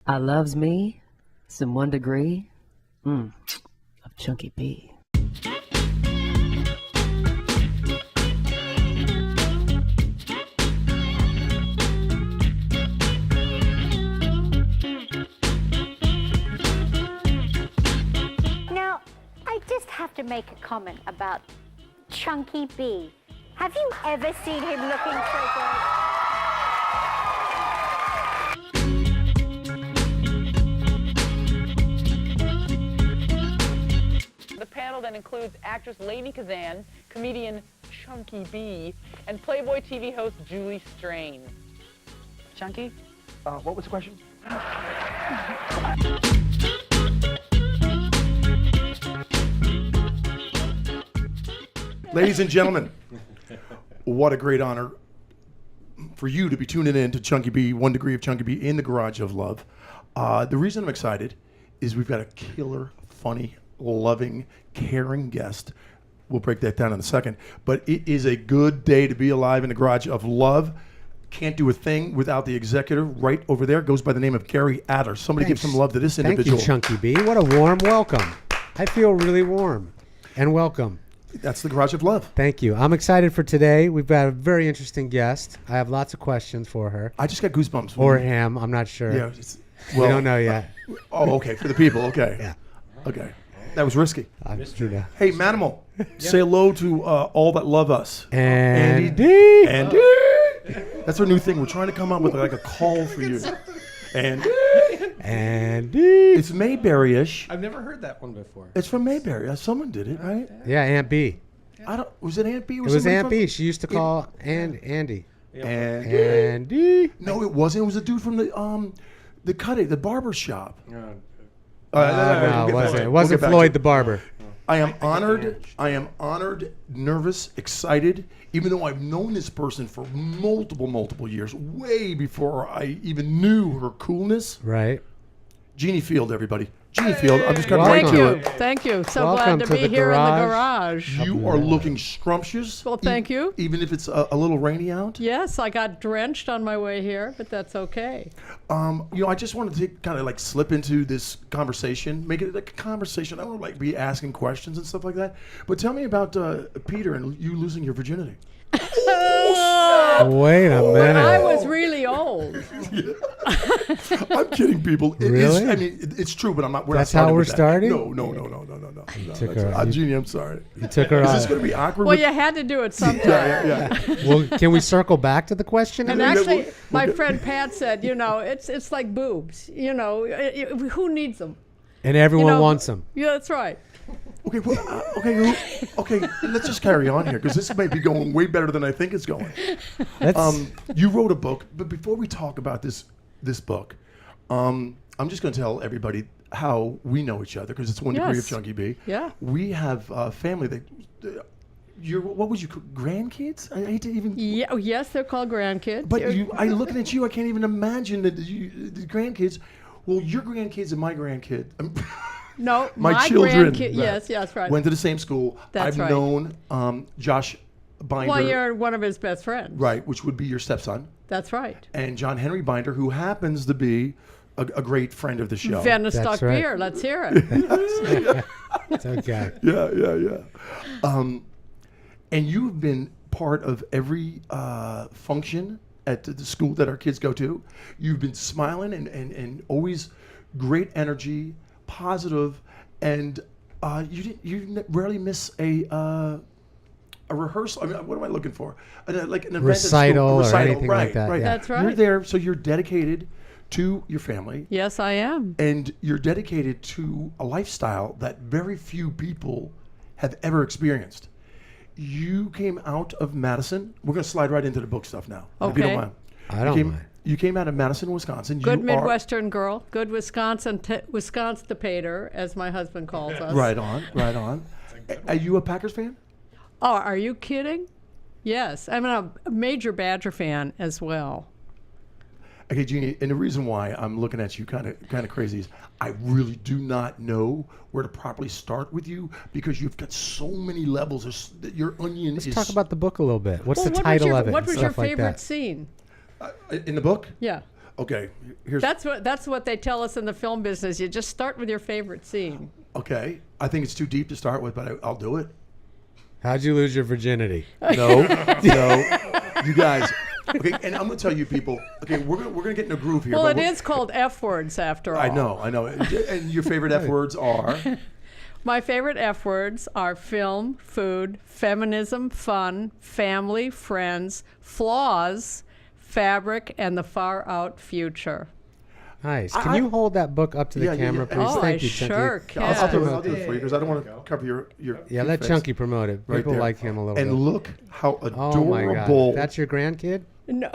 I loves me some 1 degree of Chunky B. Now, I just have to make a comment about Chunky B. Have you ever seen him looking so good? The panel then includes actress Lady Kazan, comedian Chunky B, and Playboy TV host Julie Strain. Chunky? What was the question? Ladies and gentlemen, what a great honor for you to be tuning in to Chunky B, 1 degree of Chunky B in the Garage of Love. The reason I'm excited is we've got a killer, funny, loving, caring guest. We'll break that down in a second. But it is a good day to be alive in the Garage of Love. Can't do a thing without the executive right over there. Goes by the name of Gary Adler. Somebody give some love to this individual. Thank you, Chunky B. What a warm welcome. I feel really warm and welcome. That's the Garage of Love. Thank you. I'm excited for today. We've got a very interesting guest. I have lots of questions for her. I just got goosebumps. Or him. I'm not sure. Yeah. We don't know yet. Okay. For the people. Okay. Yeah. Okay. That was risky. Hey, Hey, Manimal, say hello to all that love us. Andy. Andy. That's our new thing. We're trying to come up with like a call for you. Andy. It's Mayberry-ish. I've never heard that one before. It's from Mayberry. Someone did it, right? Yeah, Aunt B. Was it Aunt B? It was Aunt B. She used to call Andy. Andy. No, it wasn't. It was a dude from the barber shop. No, it wasn't back Floyd to the barber. I am honored, nervous, excited, even though I've known this person for multiple years, way before I even knew her coolness. Right. Jeanne Field, everybody. Jeanne Field, I'm just going to right to it. Thank you. So Welcome glad to be the here in the garage. garage. You are looking scrumptious. Well, thank you. Even if it's a little rainy out. Yes, I got drenched on my way here, but that's okay. I just wanted to kind of like slip into this conversation, make it like a conversation. I don't like be asking questions and stuff like that. But tell me about Peter and you losing your virginity. Wait a minute. I was really old. I'm kidding, people. Really? It's true, but I'm not. That's how we're starting? No. Jeannie, I'm sorry. You took her Is off. this going to be awkward? Well, you had to do it sometime. Yeah. Well, can we circle back to the question? And actually, my friend Pat said, it's like boobs. Who needs them? And everyone wants them. Yeah, that's right. Okay, okay. Let's just carry on here because this might be going way better than I think it's going. You wrote a book, but before we talk about this book, I'm just going to tell everybody how we know each other because it's 1 degree of Chunky B. Yeah. We have family that. What was you grandkids? I hate to even. Yeah. Oh, yes, they're called grandkids. But I looking at you, I can't even imagine that the grandkids. Well, your grandkids and my grandkid. No, my children. Grandkid. Yes, right. Went to the same school. That's I've right. known Josh Binder. Well, you're one of his best friends. Right, which would be your stepson. That's right. And John Henry Binder, who happens to be a great friend of the show. Venestock right. beer. Let's hear it. It's okay. Yeah. And you've been part of every function at the school that our kids go to. You've been smiling and always great energy, positive, and you rarely miss a rehearsal. I mean, what am I looking for? Like an event Recital at school. or anything right, like that. Right. Yeah. That's right. You're there, so you're dedicated to your family. Yes, I am. And you're dedicated to a lifestyle that very few people have ever experienced. You came out of Madison. We're going to slide right into the book stuff now. If you don't Okay. mind. I don't mind. You came out of Madison, Wisconsin. Good You Midwestern girl. Good Wisconsin-pater, as my husband calls us. Right on. Are you a Packers fan? Oh, are you kidding? Yes. I'm a major Badger fan as well. Okay, Jeannie, and the reason why I'm looking at you kind of crazy is I really do not know where to properly start with you because you've got so many levels. Your onion Let's is... talk about the book a little bit. What's Well, the title of it? What and was your stuff like favorite that? scene? in the book? Yeah. Okay, here's That's what they tell us in the film business. You just start with your favorite scene. okay. I think it's too deep to start with, but I'll do it. How'd you lose your virginity? No, no, you guys. Okay, and I'm gonna tell you people. Okay, we're gonna get in a groove here. Well, but it we're- is called F words after all. I know. And your favorite F words are? My favorite F words are film, food, feminism, fun, family, friends, flaws, fabric, and the far out future. Nice. Can you hold that book up to the Yeah, camera, yeah. please? Oh, Thank I you, Chunky. sure can. I'll do it for you because I don't want to cover your Yeah, let face. Chunky promote it. Right People there. like him a little And bit. look how Oh my adorable. God. That's your grandkid? No.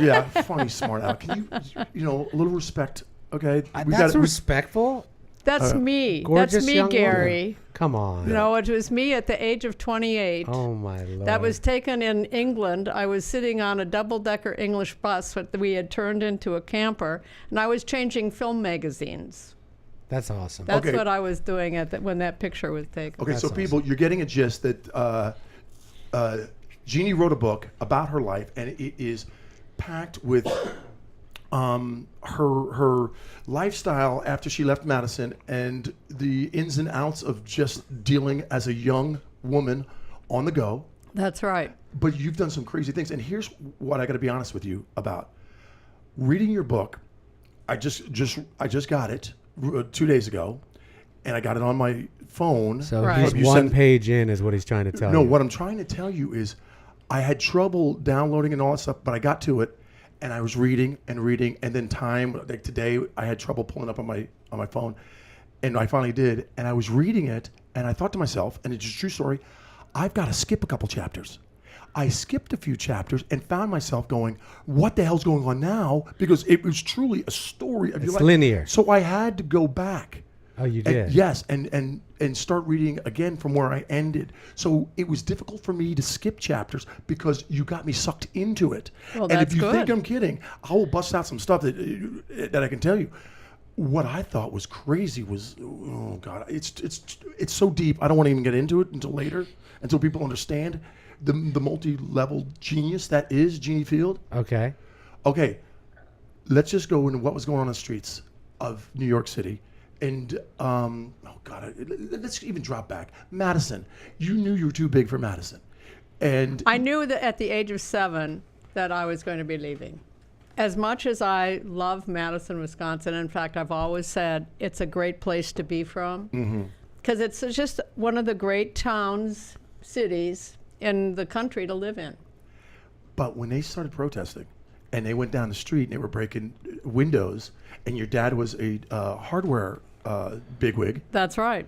Yeah, funny, smart Al. Can you a little respect? Okay, That's respectful. That's me. Gorgeous That's me, young Gary. woman. Come on. No, it was me at the age of 28. Oh my Lord. That was taken in England. I was sitting on a double-decker English bus that we had turned into a camper, and I was changing film magazines. That's awesome. That's Okay. what I was doing when that picture was taken. Okay, That's so people, you're getting a gist that Jeannie wrote a book about her life, and it is packed with her lifestyle after she left Madison and the ins and outs of just dealing as a young woman on the go. That's right. But you've done some crazy things, and here's what I got to be honest with you about. Reading your book, I just got it 2 days ago, and I got it on my phone. So Right. he's You one sent- page in is what he's trying to tell you. No, what I'm trying to tell you is I had trouble downloading and all that stuff, but I got to it, and I was reading, and then time, like today, I had trouble pulling up on my phone, and I finally did, and I was reading it, and I thought to myself, and it's a true story, I've got to skip a couple chapters. I skipped a few chapters and found myself going, what the hell's going on now? Because it was truly a story of your It's life. linear. So I had to go back. Oh, you And- did? yes, and start reading again from where I ended. So it was difficult for me to skip chapters because you got me sucked into it. Well, and that's if you think good. I'm kidding, I will bust out some stuff that I can tell you. What I thought was crazy was, oh God, it's so deep. I don't want to even get into it until later, until people understand the multi-level genius that is Jeanne Field. Okay. Okay, let's just go into what was going on in the streets of New York City. And, oh God, let's even drop back. Madison, you knew you were too big for Madison. And I knew that at the age of 7 that I was going to be leaving. As much as I love Madison, Wisconsin, in fact, I've always said it's a great place to be from because it's just one of the great towns, cities in the country to live in. but when they started protesting and they went down the street and they were breaking windows and your dad was a hardware bigwig That's right.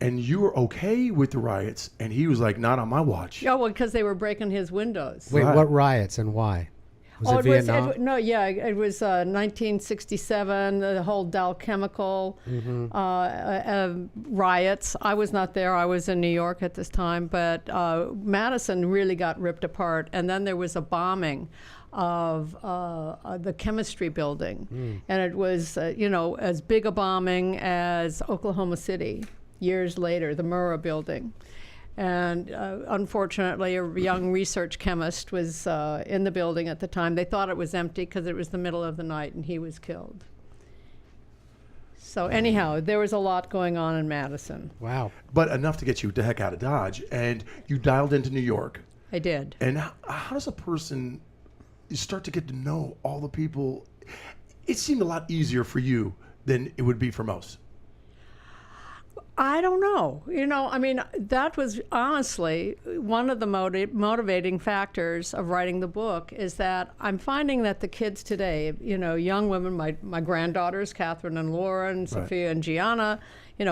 and you were okay with the riots and he was like, not on my watch. Yeah, well, because they were breaking his windows. Wait, Right. what riots and why? Was it Vietnam? It was 1967, the whole Dow Chemical riots. I was not there. I was in New York at this time, but Madison really got ripped apart. And then there was a bombing of the chemistry building. And it was, as big a bombing as Oklahoma City years later, the Murrah building. And unfortunately, a young research chemist was in the building at the time. They thought it was empty because it was the middle of the night, and he was killed. So anyhow, there was a lot going on in Madison. Wow. But enough to get you the heck out of Dodge. And you dialed into New York. I did. And how does a person start to get to know all the people? It seemed a lot easier for you than it would be for most. I don't know. That was honestly one of the motivating factors of writing the book is that I'm finding that the kids today, young women, my granddaughters, Catherine and Laura and Sophia and Gianna,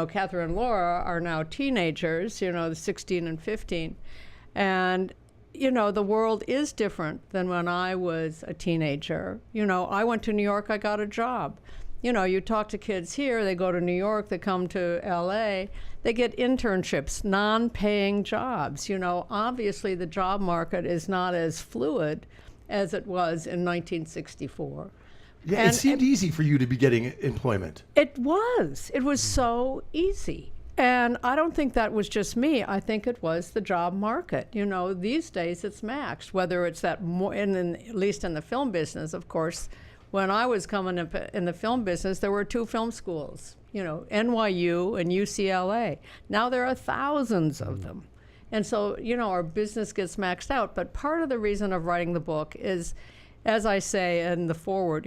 Catherine and Laura are now teenagers, 16 and 15. And, the world is different than when I was a teenager. I went to New York, I got a job. You talk to kids here, they go to New York, they come to LA, they get internships, non-paying jobs. Obviously the job market is not as fluid as it was in 1964. Yeah, And- it seemed easy for you to be getting employment. It was so easy. And I don't think that was just me. I think it was the job market. These days it's maxed, whether it's that more, at least in the film business, of course. when I was coming up in the film business, there were 2 film schools, NYU and UCLA. Now there are thousands of them. And so, our business gets maxed out. But part of the reason of writing the book is, as I say in the foreword,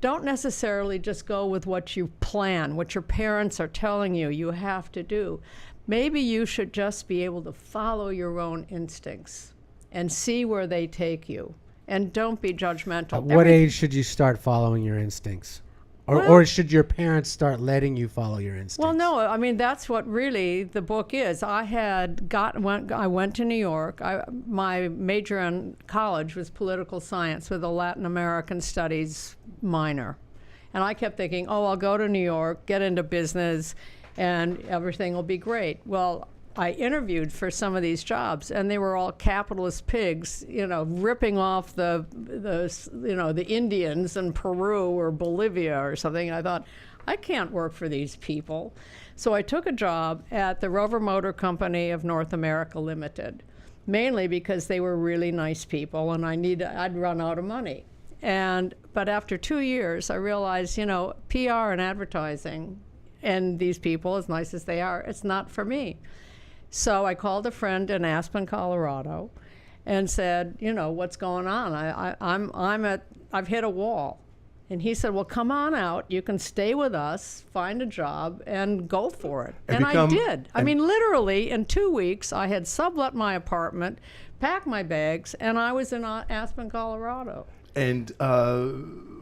don't necessarily just go with what you plan, what your parents are telling you have to do. Maybe you should just be able to follow your own instincts and see where they take you. And don't be judgmental. At what age should you start following your instincts? Or should your parents start letting you follow your instincts? Well, no. I mean, that's what really the book is. I went to New York. My major in college was political science with a Latin American studies minor. And I kept thinking, I'll go to New York, get into business, and everything will be great. Well, I interviewed for some of these jobs, and they were all capitalist pigs, ripping off the Indians in Peru or Bolivia or something. And I thought, I can't work for these people. So I took a job at the Rover Motor Company of North America Limited, mainly because they were really nice people, and I'd run out of money. But after 2 years, I realized, PR and advertising, and these people, as nice as they are, it's not for me. So I called a friend in Aspen, Colorado, and said, what's going on? I've hit a wall. And he said, well, come on out. You can stay with us, find a job, and go for it. And I did. I mean, literally, in 2 weeks, I had sublet my apartment, packed my bags, and I was in Aspen, Colorado. And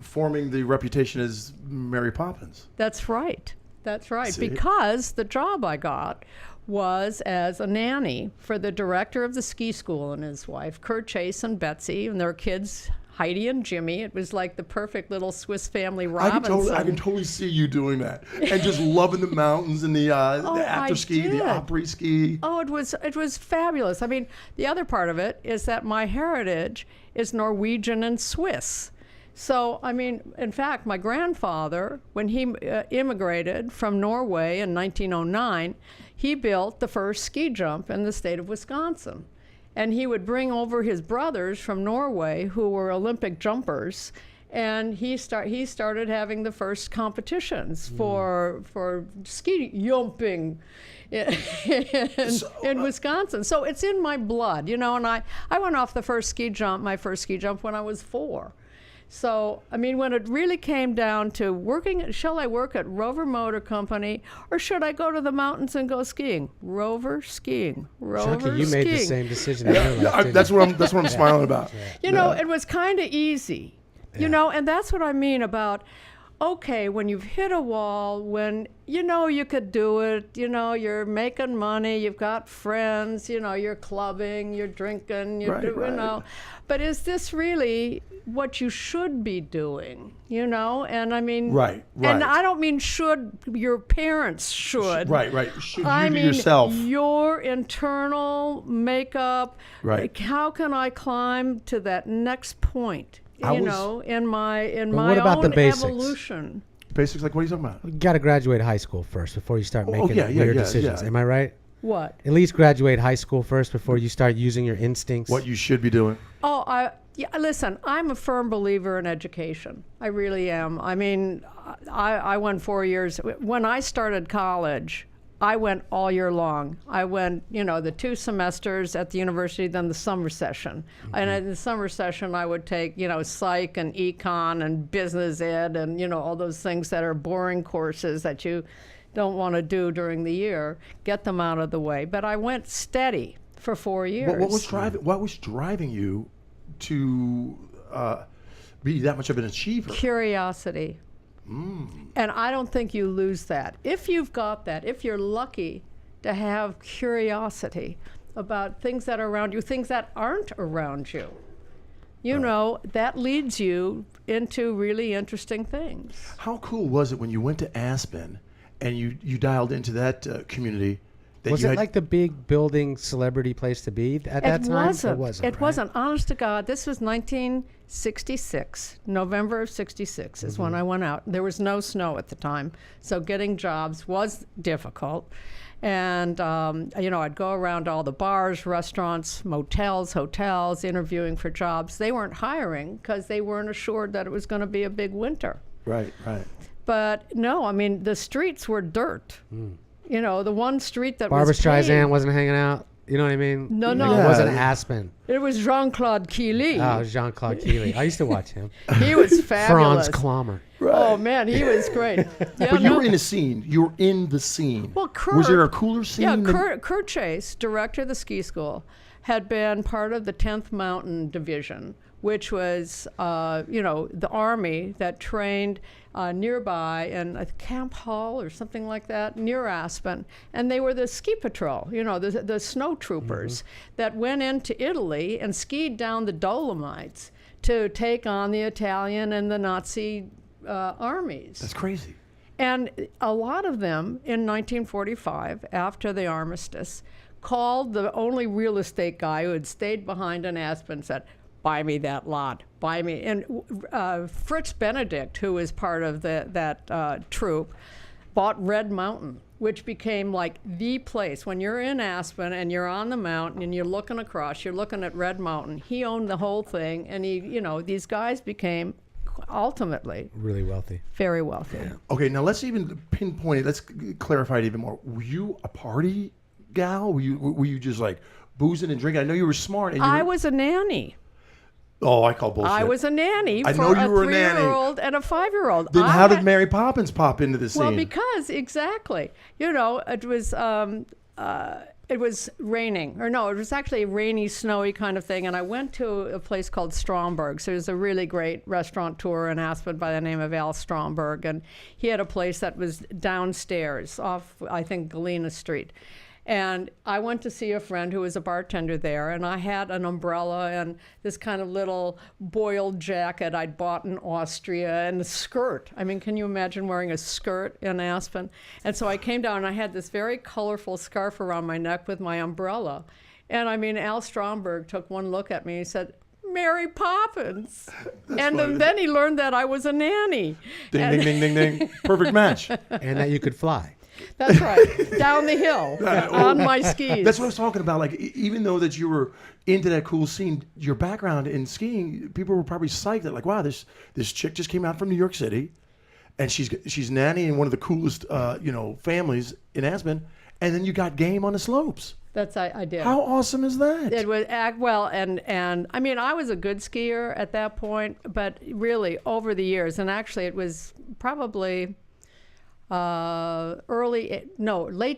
forming the reputation as Mary Poppins. That's right. That's right. See? Because the job I got was as a nanny for the director of the ski school and his wife, Kurt Chase and Betsy, and their kids, Heidi and Jimmy. It was like the perfect little Swiss Family Robinson. I can totally see you doing that, and just loving the mountains and the after ski, the après ski. Oh, it was fabulous. I mean, the other part of it is that my heritage is Norwegian and Swiss. So, I mean, in fact, my grandfather, when he immigrated from Norway in 1909, he built the first ski jump in the state of Wisconsin. And he would bring over his brothers from Norway who were Olympic jumpers, and he started having the first competitions for ski jumping in Wisconsin. So it's in my blood, and I went off my first ski jump when I was 4. So, I mean, when it really came down to shall I work at Rover Motor Company, or should I go to the mountains and go skiing? Rover skiing. Chunky, you made the same decision in your life, that's what I'm smiling about. It was kind of easy, and that's what I mean about, okay, when you've hit a wall, when you could do it, you're making money, you've got friends, you're clubbing, you're drinking, but is this really what you should be doing, and I mean, right. And I don't mean your parents should. Right. Should I you mean yourself. Your internal makeup. Right. How can I climb to that next point? In my about the own basics? evolution. Basics, like what are you talking about? You got to graduate high school first before you start making weird decisions. Yeah. Am I right? What? At least graduate high school first before you start using your instincts. What you should be doing. Listen, I'm a firm believer in education. I really am. I mean, I went 4 years. When I started college, I went all year long. I went, the 2 semesters at the university, then the summer session. Mm-hmm. And in the summer session, I would take, psych and econ and business ed and, all those things that are boring courses that you don't want to do during the year, get them out of the way. But I went steady for 4 years. What was driving you to be that much of an achiever? Curiosity. And I don't think you lose that. If you've got that, if you're lucky to have curiosity about things that are around you, things that aren't around you, that leads you into really interesting things. How cool was it when you went to Aspen and you dialed into that community Was it like the big building celebrity place to be at that time? It wasn't. It right? wasn't. Honest to God, this was 1966. November of 66 is when I went out. There was no snow at the time, so getting jobs was difficult. And, I'd go around all the bars, restaurants, motels, hotels, interviewing for jobs. They weren't hiring because they weren't assured that it was going to be a big winter. Right. But no, I mean, the streets were dirt. The one street that Barbra was paved, Streisand wasn't hanging out. You know what I mean? No. It wasn't Aspen. It was Jean-Claude Keely. Oh, it was Jean-Claude Keely. I used to watch him. He was fabulous. Franz Klammer. Oh, man, he was great. Yeah, But you were in a scene. You were in the scene. Well, Kurt, was there a cooler scene? Yeah, Kurt Chase, director of the ski school, had been part of the 10th Mountain Division, which was, the Army that trained nearby in a Camp Hall or something like that, near Aspen. And they were the ski patrol, the snow troopers that went into Italy and skied down the Dolomites to take on the Italian and the Nazi armies. That's crazy. And a lot of them in 1945, after the armistice, called the only real estate guy who had stayed behind in Aspen and said, "Buy me that lot, buy me." And Fritz Benedict, who was part of that troop, bought Red Mountain, which became like the place. When you're in Aspen and you're on the mountain and you're looking across, you're looking at Red Mountain. He owned the whole thing, and these guys became ultimately really wealthy, very wealthy. Yeah. Okay, now let's even pinpoint it. Let's clarify it even more. Were you a party gal? Were you just like boozing and drinking? I know you were smart. And I was a nanny. Oh, I call bullshit. I was a nanny I for know you were a nanny. 3-year-old and a 5-year-old. Then how did Mary Poppins pop into the scene? Well, because exactly, it was raining, or no, it was actually a rainy, snowy kind of thing. And I went to a place called Stromberg's. There's a really great restaurateur in Aspen by the name of Al Stromberg, and he had a place that was downstairs off, I think, Galena Street. And I went to see a friend who was a bartender there, and I had an umbrella and this kind of little boiled jacket I'd bought in Austria and a skirt. I mean, can you imagine wearing a skirt in Aspen? And so I came down and I had this very colorful scarf around my neck with my umbrella. And I mean, Al Stromberg took one look at me and he said, "Mary Poppins." And then he learned that I was a nanny. Ding, ding, ding, ding, ding. Perfect match. And that you could fly. That's right. Down the hill on my skis. That's what I was talking about. Like, even though that you were into that cool scene, your background in skiing, people were probably psyched that, like, wow, this chick just came out from New York City, and she's nannying one of the coolest, families in Aspen, and then you got game on the slopes. I did. How awesome is that? It was and I mean, I was a good skier at that point, but really over the years, and actually it was probably late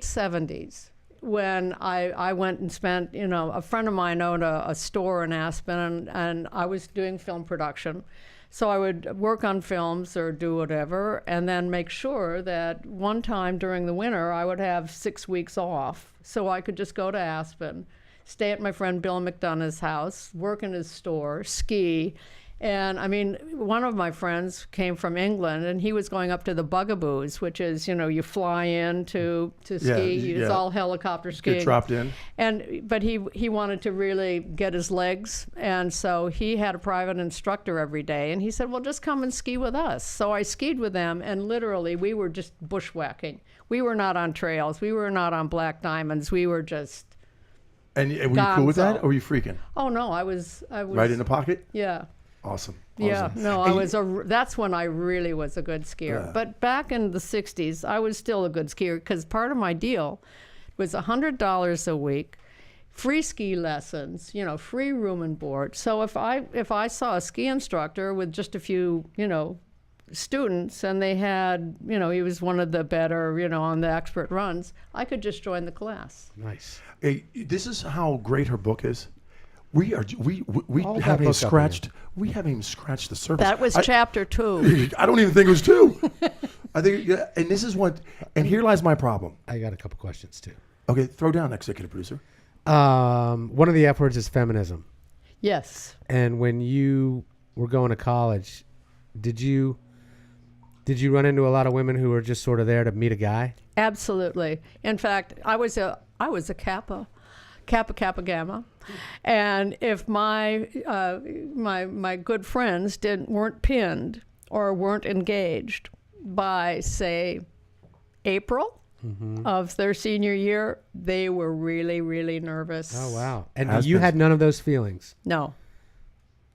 70s when I went and spent, a friend of mine owned a store in Aspen, and I was doing film production. So I would work on films or do whatever, and then make sure that one time during the winter I would have 6 weeks off so I could just go to Aspen, stay at my friend Bill McDonough's house, work in his store, ski. And I mean, one of my friends came from England, and he was going up to the Bugaboos, which is, you fly in to ski. It's all helicopter skiing. Get dropped in. But he wanted to really get his legs, and so he had a private instructor every day. And he said, "Well, just come and ski with us." So I skied with them, and literally we were just bushwhacking. We were not on trails. We were not on black diamonds. We were just. And were you cool with that, or were you freaking? Oh no, I was. Right in the pocket. Yeah. Awesome. Yeah, no, that's when I really was a good skier. Yeah. But back in the 60s, I was still a good skier because part of my deal was $100 a week, free ski lessons, free room and board. So if I saw a ski instructor with just a few, students, and they had, he was one of the better, on the expert runs, I could just join the class. Nice. Hey, this is how great her book is. We All haven't that even book up scratched. We haven't even scratched the surface. That was chapter 2. I don't even think it was 2. I think, and this is what. And here lies my problem. I got a couple questions too. Okay, throw down, executive producer. One of the F words is feminism. Yes. And when you were going to college, did you Did you run into a lot of women who were just sort of there to meet a guy? Absolutely. In fact, I was a Kappa Gamma, and if my my good friends weren't pinned or weren't engaged by, say, April of their senior year, they were really, really nervous. Oh wow! And you had none of those feelings? No,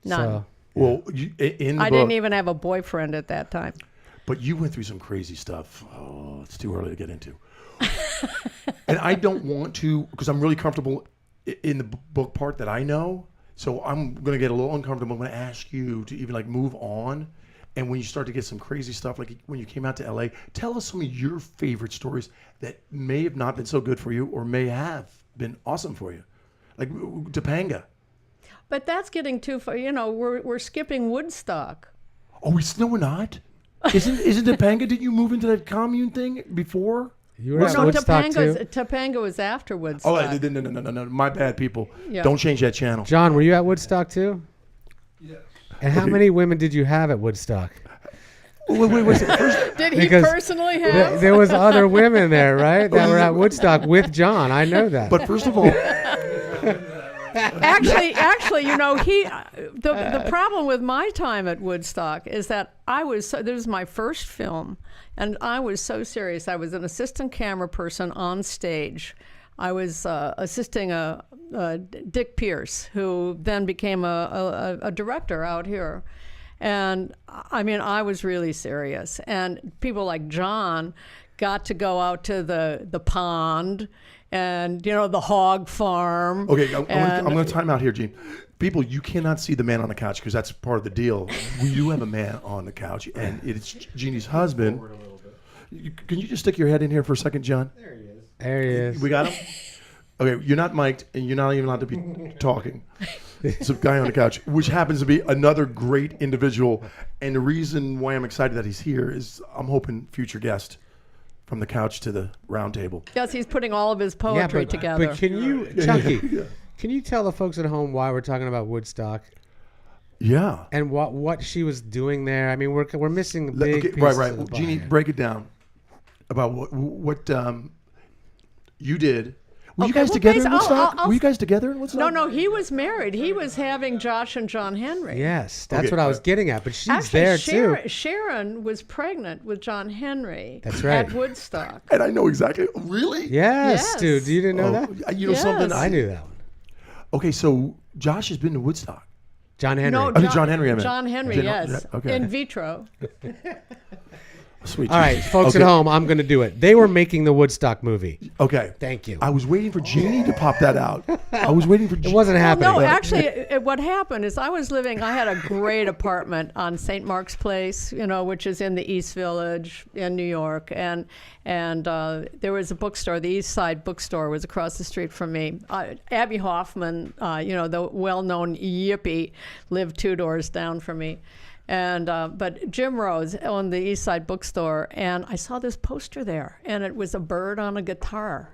none. So, Well, in the I book, didn't even have a boyfriend at that time. but you went through some crazy stuff. Oh, it's too early to get into. And I don't want to, because I'm really comfortable in the book part that I know. So I'm going to get a little uncomfortable. I'm going to ask you to even like move on. And when you start to get some crazy stuff, like when you came out to LA, tell us some of your favorite stories that may have not been so good for you or may have been awesome for you. Like Topanga. But that's getting too far. You know, we're skipping Woodstock. Oh, no, we're not. Isn't Topanga? Didn't you move into that commune thing before? you were at Woodstock too? Topanga was after Woodstock. Oh, no. My bad, people. Yeah. Don't change that channel. John, were you at Woodstock too? Yes. And how many women did you have at Woodstock? Wait. First, Did he Because personally have? There was other women there, right? That were at Woodstock with John. I know that. but first of all, Actually, you know, the problem with my time at Woodstock is that this was my first film, and I was so serious. I was an assistant camera person on stage. I was assisting Dick Pierce, who then became a director out here. And I mean, I was really serious. And people like John got to go out to the pond and, you know, the hog farm. okay, I'm going to time out here, Jeanne. People, you cannot see the man on the couch because that's part of the deal. We do have a man on the couch, and it's Jeannie's husband. Can you just stick your head in here for a second, John? There he is. We got him? Okay, you're not mic'd, and you're not even allowed to be talking. It's a guy on the couch, which happens to be another great individual. And the reason why I'm excited that he's here is I'm hoping future guest from the couch to the round table. Yes, he's putting all of his poetry together. But can you, Chunky, can you tell the folks at home why we're talking about Woodstock Yeah. and what she was doing there? I mean, we're missing the big pieces Right. of the Jeannie, pie. break it down about what you did. Were you Okay, guys well, together in please, Woodstock? Were you guys together in Woodstock? No, he was married. He was having Josh and John Henry. Yes, that's Okay, what I was getting at. But she's Actually, there too. Sharon was pregnant with John Henry. That's right. At Woodstock. And I know exactly. Really? Yes, Yes. dude. You didn't know that? You know Yes. something? I knew that one. Okay, so Josh has been to Woodstock. John Henry. No, I mean, John Henry, I meant. John Henry, Did- yes. okay. In vitro. Sweet. All right, folks Okay. at home, I'm going to do it. They were making the Woodstock movie. Okay. Thank you. I was waiting for Jeannie to pop that out. I was waiting for. It wasn't happening. No, actually, what happened is I had a great apartment on St. Mark's Place, you know, which is in the East Village in New York. And there was a bookstore, the East Side Bookstore was across the street from me. Abby Hoffman, you know, the well-known yippie, lived 2 doors down from me. And but Jim Rose owned the East Side Bookstore, and I saw this poster there, and it was a bird on a guitar.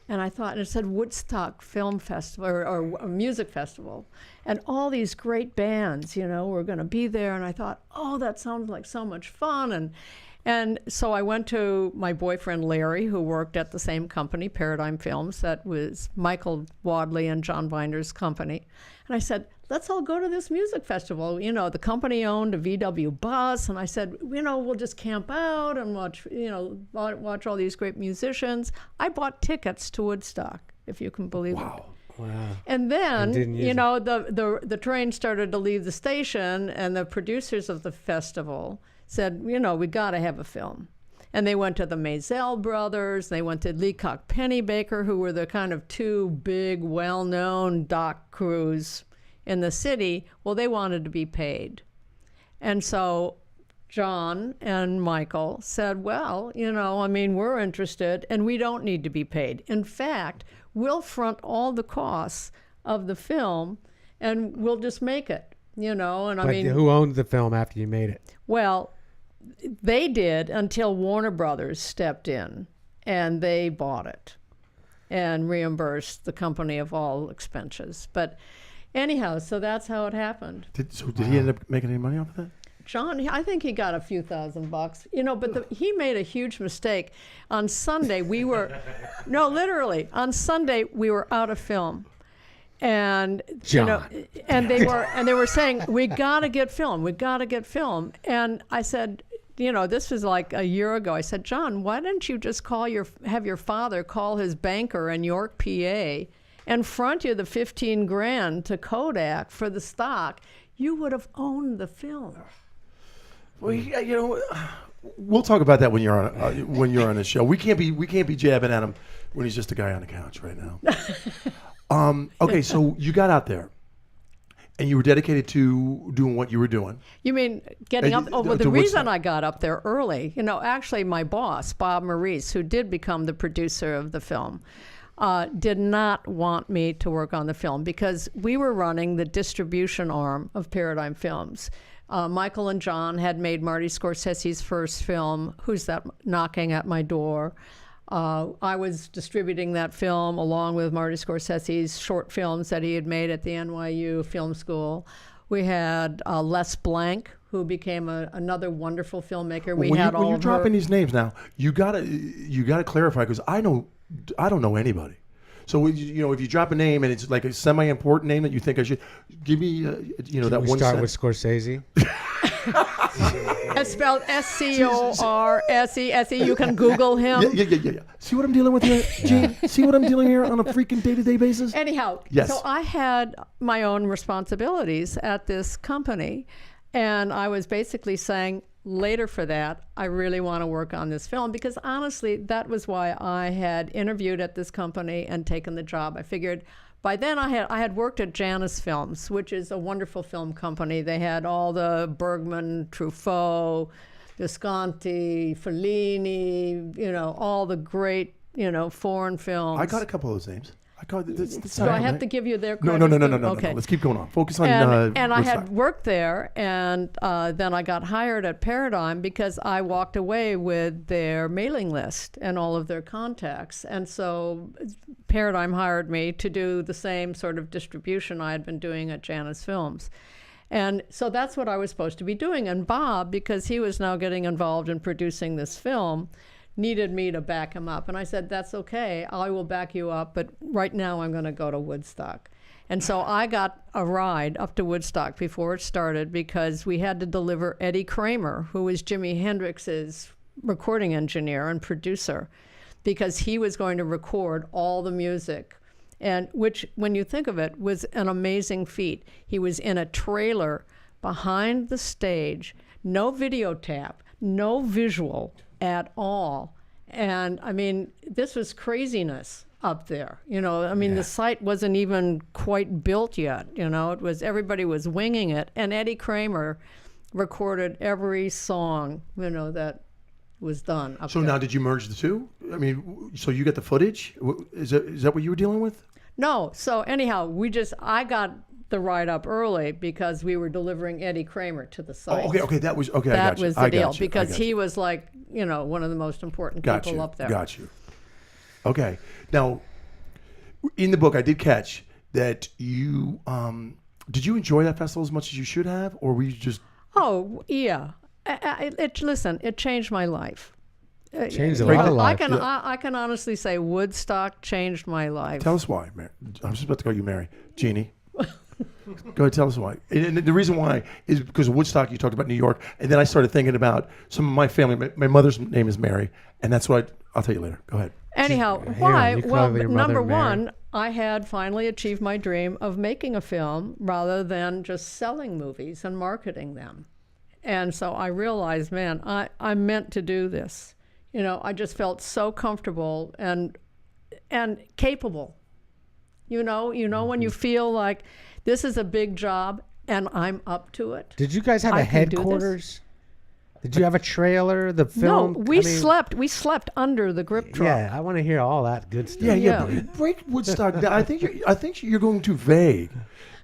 And I thought, and it said Woodstock Film Festival or Music Festival. And all these great bands, you know, were going to be there. And I thought, oh, that sounds like so much fun. And so I went to my boyfriend, Larry, who worked at the same company, Paradigm Films, that was Michael Wadley and John Binder's company. And I said, let's all go to this music festival. You know, the company owned a VW bus. And I said, you know, we'll just camp out and watch, you know, watch all these great musicians. I bought tickets to Woodstock, if you can believe it. Wow. And then, didn't use you know, the train started to leave the station, and the producers of the festival said, you know, we got to have a film. And they went to the Maisel brothers. They went to Leacock Pennybaker, who were the kind of 2 big, well-known dock crews in the city. Well, they wanted to be paid. And so John and Michael said, well, you know, I mean, we're interested, and we don't need to be paid. In fact, we'll front all the costs of the film, and we'll just make it, you know. And I But mean, who owned the film after you made it? well, they did until Warner Brothers stepped in, and they bought it and reimbursed the company of all expenses. But anyhow, so that's how it happened. Did he end up making any money off of that? John, I think he got a few $1,000, you know, but he made a huge mistake. On Sunday, we were, no, literally, on Sunday, we were out of film. And, you know, and they were saying, we got to get film. And I said, you know, this was like a year ago. I said, John, why didn't you just have your father call his banker in York, PA, and front you the $15,000 to Kodak for the stock? You would have owned the film. Well, you know, we'll talk about that when you're on the show. We can't be jabbing at him when he's just a guy on the couch right now. Okay, so you got out there, and you were dedicated to doing what you were doing. You mean getting up? Oh, well, the reason I got up there early, you know, actually my boss, Bob Maurice, who did become the producer of the film, did not want me to work on the film because we were running the distribution arm of Paradigm Films. Michael and John had made Marty Scorsese's first film, Who's That Knocking at My Door? I was distributing that film along with Marty Scorsese's short films that he had made at the NYU Film School. We had Les Blank, who became another wonderful filmmaker. When you're dropping these names now, you gotta clarify because I don't know anybody. So you know, if you drop a name and it's like a semi-important name that you think I should give me, you know, that one. Start with Scorsese. It's spelled Scorse. You can Google him. Yeah. See what I'm dealing with here, Jeanne? See what I'm dealing here on a freaking day-to-day basis? Anyhow, yes. So I had my own responsibilities at this company, and I was basically saying, later for that, I really want to work on this film because honestly, that was why I had interviewed at this company and taken the job. I figured by then I had worked at Janus Films, which is a wonderful film company. They had all the Bergman, Truffaut, Visconti, Fellini, you know, all the great, you know, foreign films. I got a couple of those names. Do I have to give you their credit? No. Okay. Let's keep going on. Focus on and I had worked there, and then I got hired at Paradigm because I walked away with their mailing list and all of their contacts. And so Paradigm hired me to do the same sort of distribution I had been doing at Janus Films. And so that's what I was supposed to be doing. And Bob, because he was now getting involved in producing this film, needed me to back him up. And I said, that's okay, I will back you up, but right now I'm going to go to Woodstock. And so I got a ride up to Woodstock before it started because we had to deliver Eddie Kramer, who was Jimi Hendrix's recording engineer and producer, because he was going to record all the music, and which, when you think of it, was an amazing feat. He was in a trailer behind the stage, no video tap, no visual at all. And I mean, this was craziness up there. You know, I mean, the site wasn't even quite built yet. You know, everybody was winging it. And Eddie Kramer recorded every song, you know, that was done up there. Now did you merge the two? I mean, so you got the footage? Is that what you were dealing with? No. So anyhow, I got the ride up early because we were delivering Eddie Kramer to the site. Oh, okay, that was okay. That was the deal because he was like, you know, one of the most important people up there. Got you. Okay. Now, in the book, I did catch that you did you enjoy that festival as much as you should have, or were you just? Oh yeah. Listen, it changed my life. Changed a lot of life. I can honestly say Woodstock changed my life. Tell us why, Mary. I'm just about to call you Mary. Jeannie. Go ahead, tell us why. And the reason why is because of Woodstock. You talked about New York, and then I started thinking about some of my family. My mother's name is Mary, and that's what I'll tell you later. Go ahead. Anyhow, why? Well, number one, I had finally achieved my dream of making a film rather than just selling movies and marketing them. And so I realized, man, I'm meant to do this. You know, I just felt so comfortable and capable. You know, when you feel like this is a big job and I'm up to it. Did you guys have a headquarters? Did you have a trailer? The film? No, we slept under the grip truck. Yeah, I want to hear all that good stuff. Yeah. Break Woodstock down. I think you're going too vague.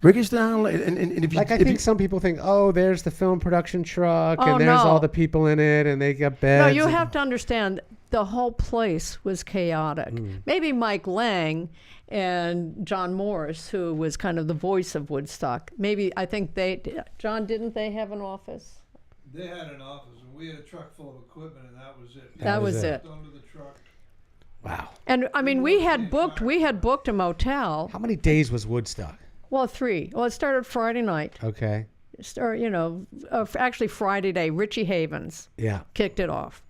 Break it down, and if you I think some people think, oh, there's the film production truck, and there's all the people in it, and they got beds. No, you have to understand, the whole place was chaotic. Maybe Mike Lang and John Morris, who was kind of the voice of Woodstock. Maybe, I think John, didn't they have an office? They had an office, and we had a truck full of equipment, and that was it. That was it. Under the truck. Wow. And I mean, we had booked a motel. How many days was Woodstock? Well, 3. Well, it started Friday night. Okay. Actually Friday day. Richie Havens kicked it off.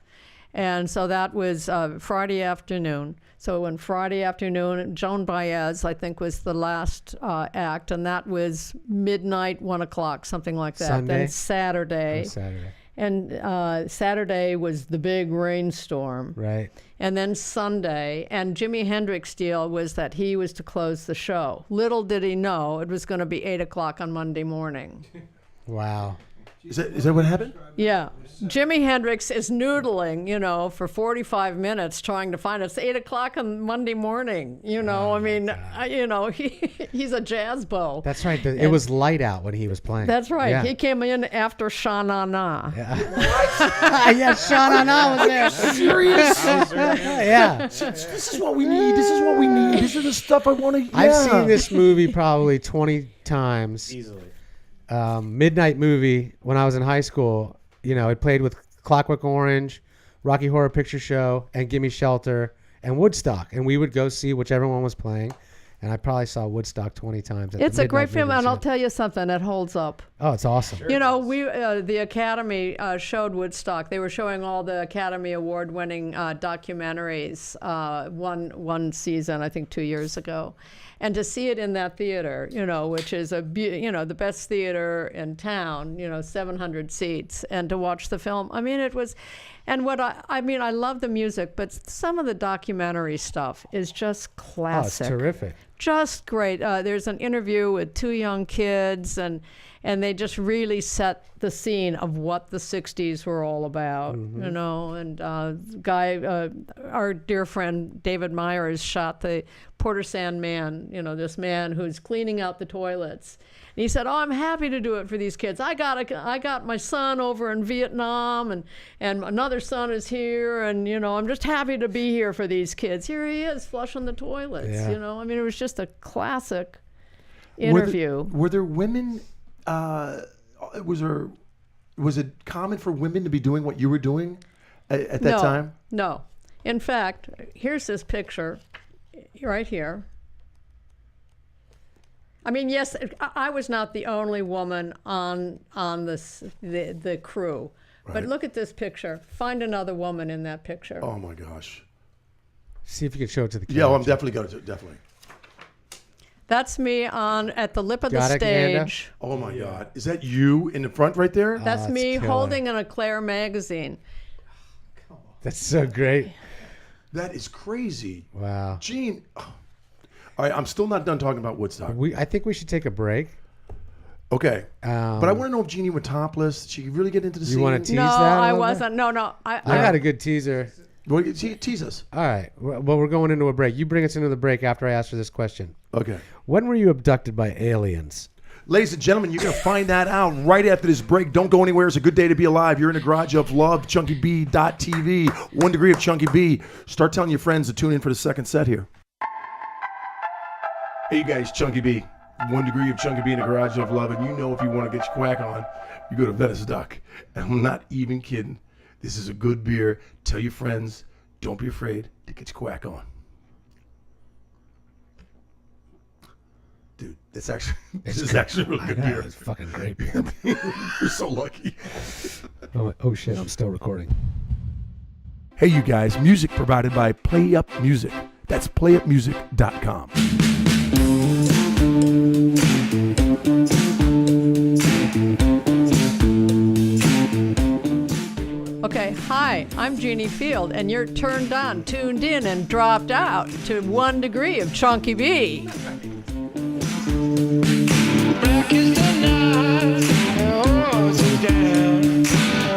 And so that was Friday afternoon. So on Friday afternoon, Joan Baez, I think, was the last act, and that was midnight, 1 o'clock, something like that. Sunday? Then Saturday. Saturday. And Saturday was the big rainstorm. Right. And then Sunday, and Jimi Hendrix's deal was that he was to close the show. Little did he know it was going to be 8 o'clock on Monday morning. Wow. Is that what happened? Yeah. Jimi Hendrix is noodling, for 45 minutes trying to find it. It's 8 o'clock on Monday morning, he's a jazz bow. That's right. It was light out when he was playing. That's right. Yeah. He came in after Sha Na Na. Yeah, Sha Na Na was there. Serious? Yeah. This is what we need. This is the stuff I want to. Yeah. I've seen this movie probably 20 times. Easily. Midnight movie when I was in high school. It played with Clockwork Orange, Rocky Horror Picture Show, and Gimme Shelter, and Woodstock. And we would go see whichever one was playing. And I probably saw Woodstock 20 times. It's a great film, and I'll tell you something, it holds up. Oh, it's awesome. Sure the Academy showed Woodstock. They were showing all the Academy Award-winning documentaries one season, I think 2 years ago. And to see it in that theater, which is the best theater in town, 700 seats, and to watch the film, I mean, it was, and I love the music, but some of the documentary stuff is just classic. Oh, it's terrific. Just great. There's an interview with 2 young kids, and they just really set the scene of what the 60s were all about, and our dear friend David Myers shot the Porter Sand Man, this man who's cleaning out the toilets. And he said, I'm happy to do it for these kids. I got my son over in Vietnam, and another son is here, and, I'm just happy to be here for these kids. Here he is flushing the toilets, I mean, it was just a classic interview. Were there women, was it common for women to be doing what you were doing at that time? No. In fact, here's this picture right here. I mean, yes, I was not the only woman on the crew, but look at this picture. Find another woman in that picture. Oh my gosh! See if you can show it to the camera. Yeah, well, I'm definitely going to definitely. That's me at the lip of the Got it, stage. Oh my God! Is that you in the front right there? That's me holding an Eclair magazine. That's so great. That is crazy. Wow. Jeanne. Oh. All right, I'm still not done talking about Woodstock. I think we should take a break. Okay. But I want to know if Jeanne went topless. She could really get into the scene. You want to tease no, that? I wasn't. No. I got a good teaser. Well, tease us. All right. Well, we're going into a break. You bring us into the break after I ask her this question. Okay. When were you abducted by aliens? Ladies and gentlemen, you're going to find that out right after this break. Don't go anywhere. It's a good day to be alive. You're in the garage of love, chunkybee.tv, 1 degree of Chunky B. Start telling your friends to tune in for the second set here. Hey, you guys, Chunky B. 1 degree of Chunky B in the garage of love. And you know if you want to get your quack on, you go to Venice Duck. And I'm not even kidding. This is a good beer. Tell your friends. Don't be afraid to get your quack on. Dude, this is actually a really good beer. It's fucking great beer. You're so lucky. Oh shit, I'm still recording. Hey, you guys, music provided by Play Up Music. That's playupmusic.com. Okay, hi, I'm Jeanne Field, and you're turned on, tuned in, and dropped out to 1 degree of Chunky B. Black is the night that holds you down.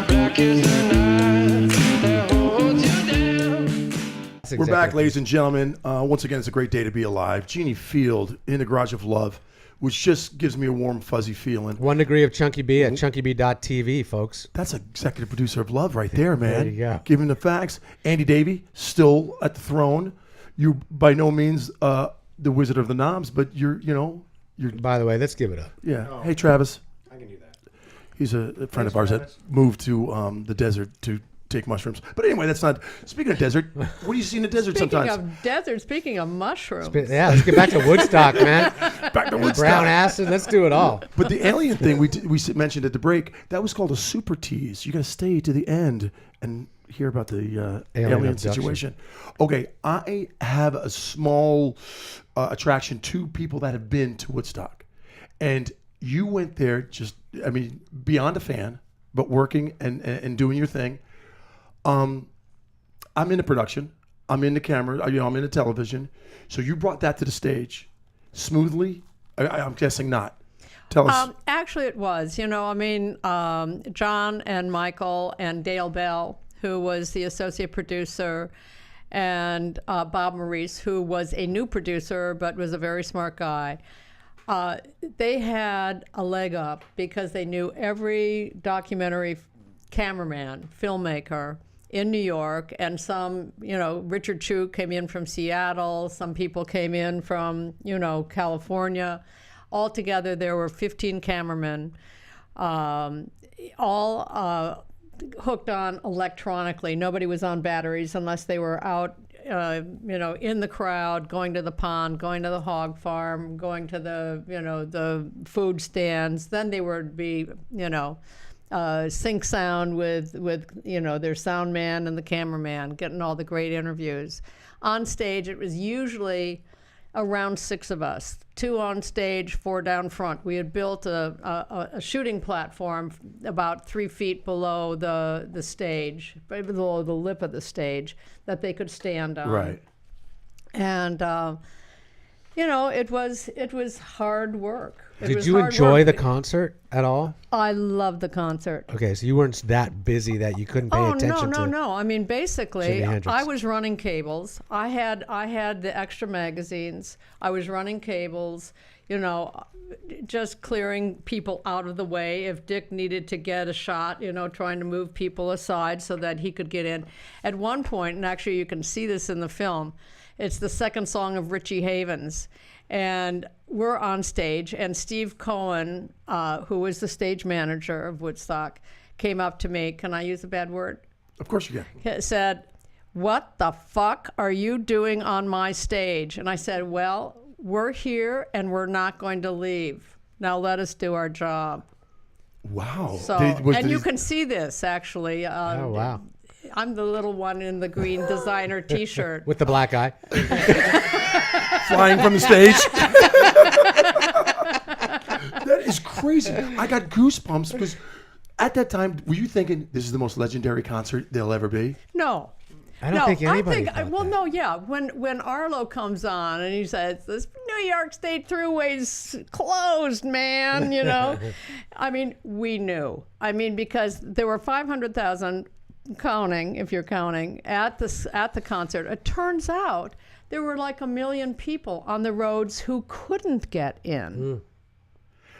Black is the night that holds you down. We're back, ladies and gentlemen. Once again, it's a great day to be alive. Jeanne Field in the Garage of Love, which just gives me a warm, fuzzy feeling. 1 degree of Chunky B at chunkybee.tv, folks. That's an executive producer of Love right there, man. There you go. Giving the facts. Andy Davey, still at the throne. You're by no means the Wizard of the Knobs, but you're. By the way, let's give it up. Yeah. Oh. Hey, Travis. I can do that. He's a friend of ours that moved to the desert to take mushrooms. But anyway, that's not. Speaking of desert, what do you see in the desert sometimes? Speaking of desert, speaking of mushrooms. Yeah, let's get back to Woodstock, man. Back to Woodstock. Brown acid. Let's do it all. But the alien thing we mentioned at the break, that was called a super tease. You got to stay to the end and hear about the alien abduction. situation. Okay, I have a small attraction to people that have been to Woodstock. And you went there beyond a fan, but working and doing your thing. I'm into production. I'm into camera. I'm into television. So you brought that to the stage smoothly? I'm guessing not. Tell us. Actually, it was. John and Michael and Dale Bell, who was the associate producer, and Bob Maurice, who was a new producer but was a very smart guy. They had a leg up because they knew every documentary cameraman, filmmaker in New York, and some, Richard Chuk came in from Seattle, some people came in from, California. Altogether, there were 15 cameramen, all hooked on electronically. Nobody was on batteries unless they were out, in the crowd, going to the pond, going to the hog farm, going to the, the food stands. Then they would be, sync sound with their sound man and the cameraman, getting all the great interviews. On stage, it was usually around 6 of us, 2 on stage, 4 down front. We had built a shooting platform about 3 feet below the stage, below the lip of the stage, that they could stand on. Right. And it was hard work. Did you enjoy the concert at all? I loved the concert. Okay, so you weren't that busy that you couldn't pay attention to. No. I mean, basically, Jimi Hendrix. I was running cables. I had the extra magazines. I was running cables, just clearing people out of the way if Dick needed to get a shot, trying to move people aside so that he could get in. At one point, and actually you can see this in the film, it's the second song of Richie Havens. And we're on stage, and Steve Cohen, who was the stage manager of Woodstock, came up to me. Can I use a bad word? Of course you can. Said, "What the fuck are you doing on my stage?" And I said, "Well, we're here and we're not going to leave. Now let us do our job." Wow. So, you can see this actually. Oh, wow. I'm the little one in the green designer T-shirt. With the black eye. Flying from the stage. That is crazy. I got goosebumps because at that time, were you thinking this is the most legendary concert there'll ever be? No. I don't think anybody thought well, that. no, yeah. When Arlo comes on and he says, "This New York State Thruway's closed, man," I mean, we knew. I mean, because there were 500,000 counting, if you're counting, at the concert. It turns out there were like 1 million people on the roads who couldn't get in.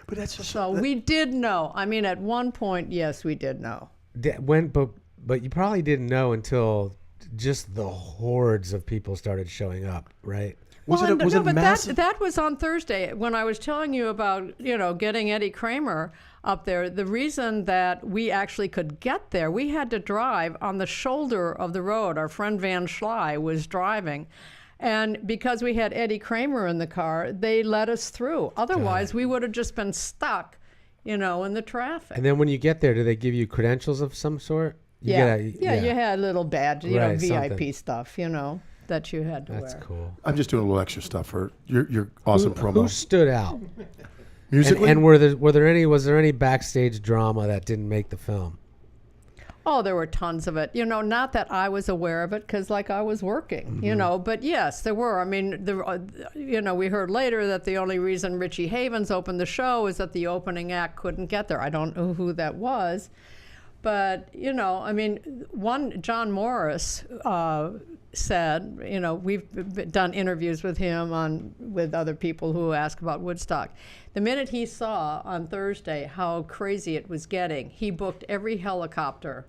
But that's just So we did know. I mean, at one point, yes, we did know. But you probably didn't know until just the hordes of people started showing up, right? Was it massive? That was on Thursday when I was telling you about getting Eddie Kramer up there. The reason that we actually could get there, we had to drive on the shoulder of the road. Our friend Van Schley was driving. And because we had Eddie Kramer in the car, they let us through. Otherwise, we would have just been stuck, in the traffic. And then when you get there, do they give you credentials of some sort? You had a little badge, Right, VIP something. stuff, that you had to wear. That's cool. I'm just doing a little extra stuff for your awesome promo. Who stood out? Musically? And was there any backstage drama that didn't make the film? Oh, there were tons of it. Not that I was aware of it because, I was working, But yes, there were. I mean, we heard later that the only reason Richie Havens opened the show is that the opening act couldn't get there. I don't know who that was. But, John Morris said, we've done interviews with him with other people who ask about Woodstock. The minute he saw on Thursday how crazy it was getting, he booked every helicopter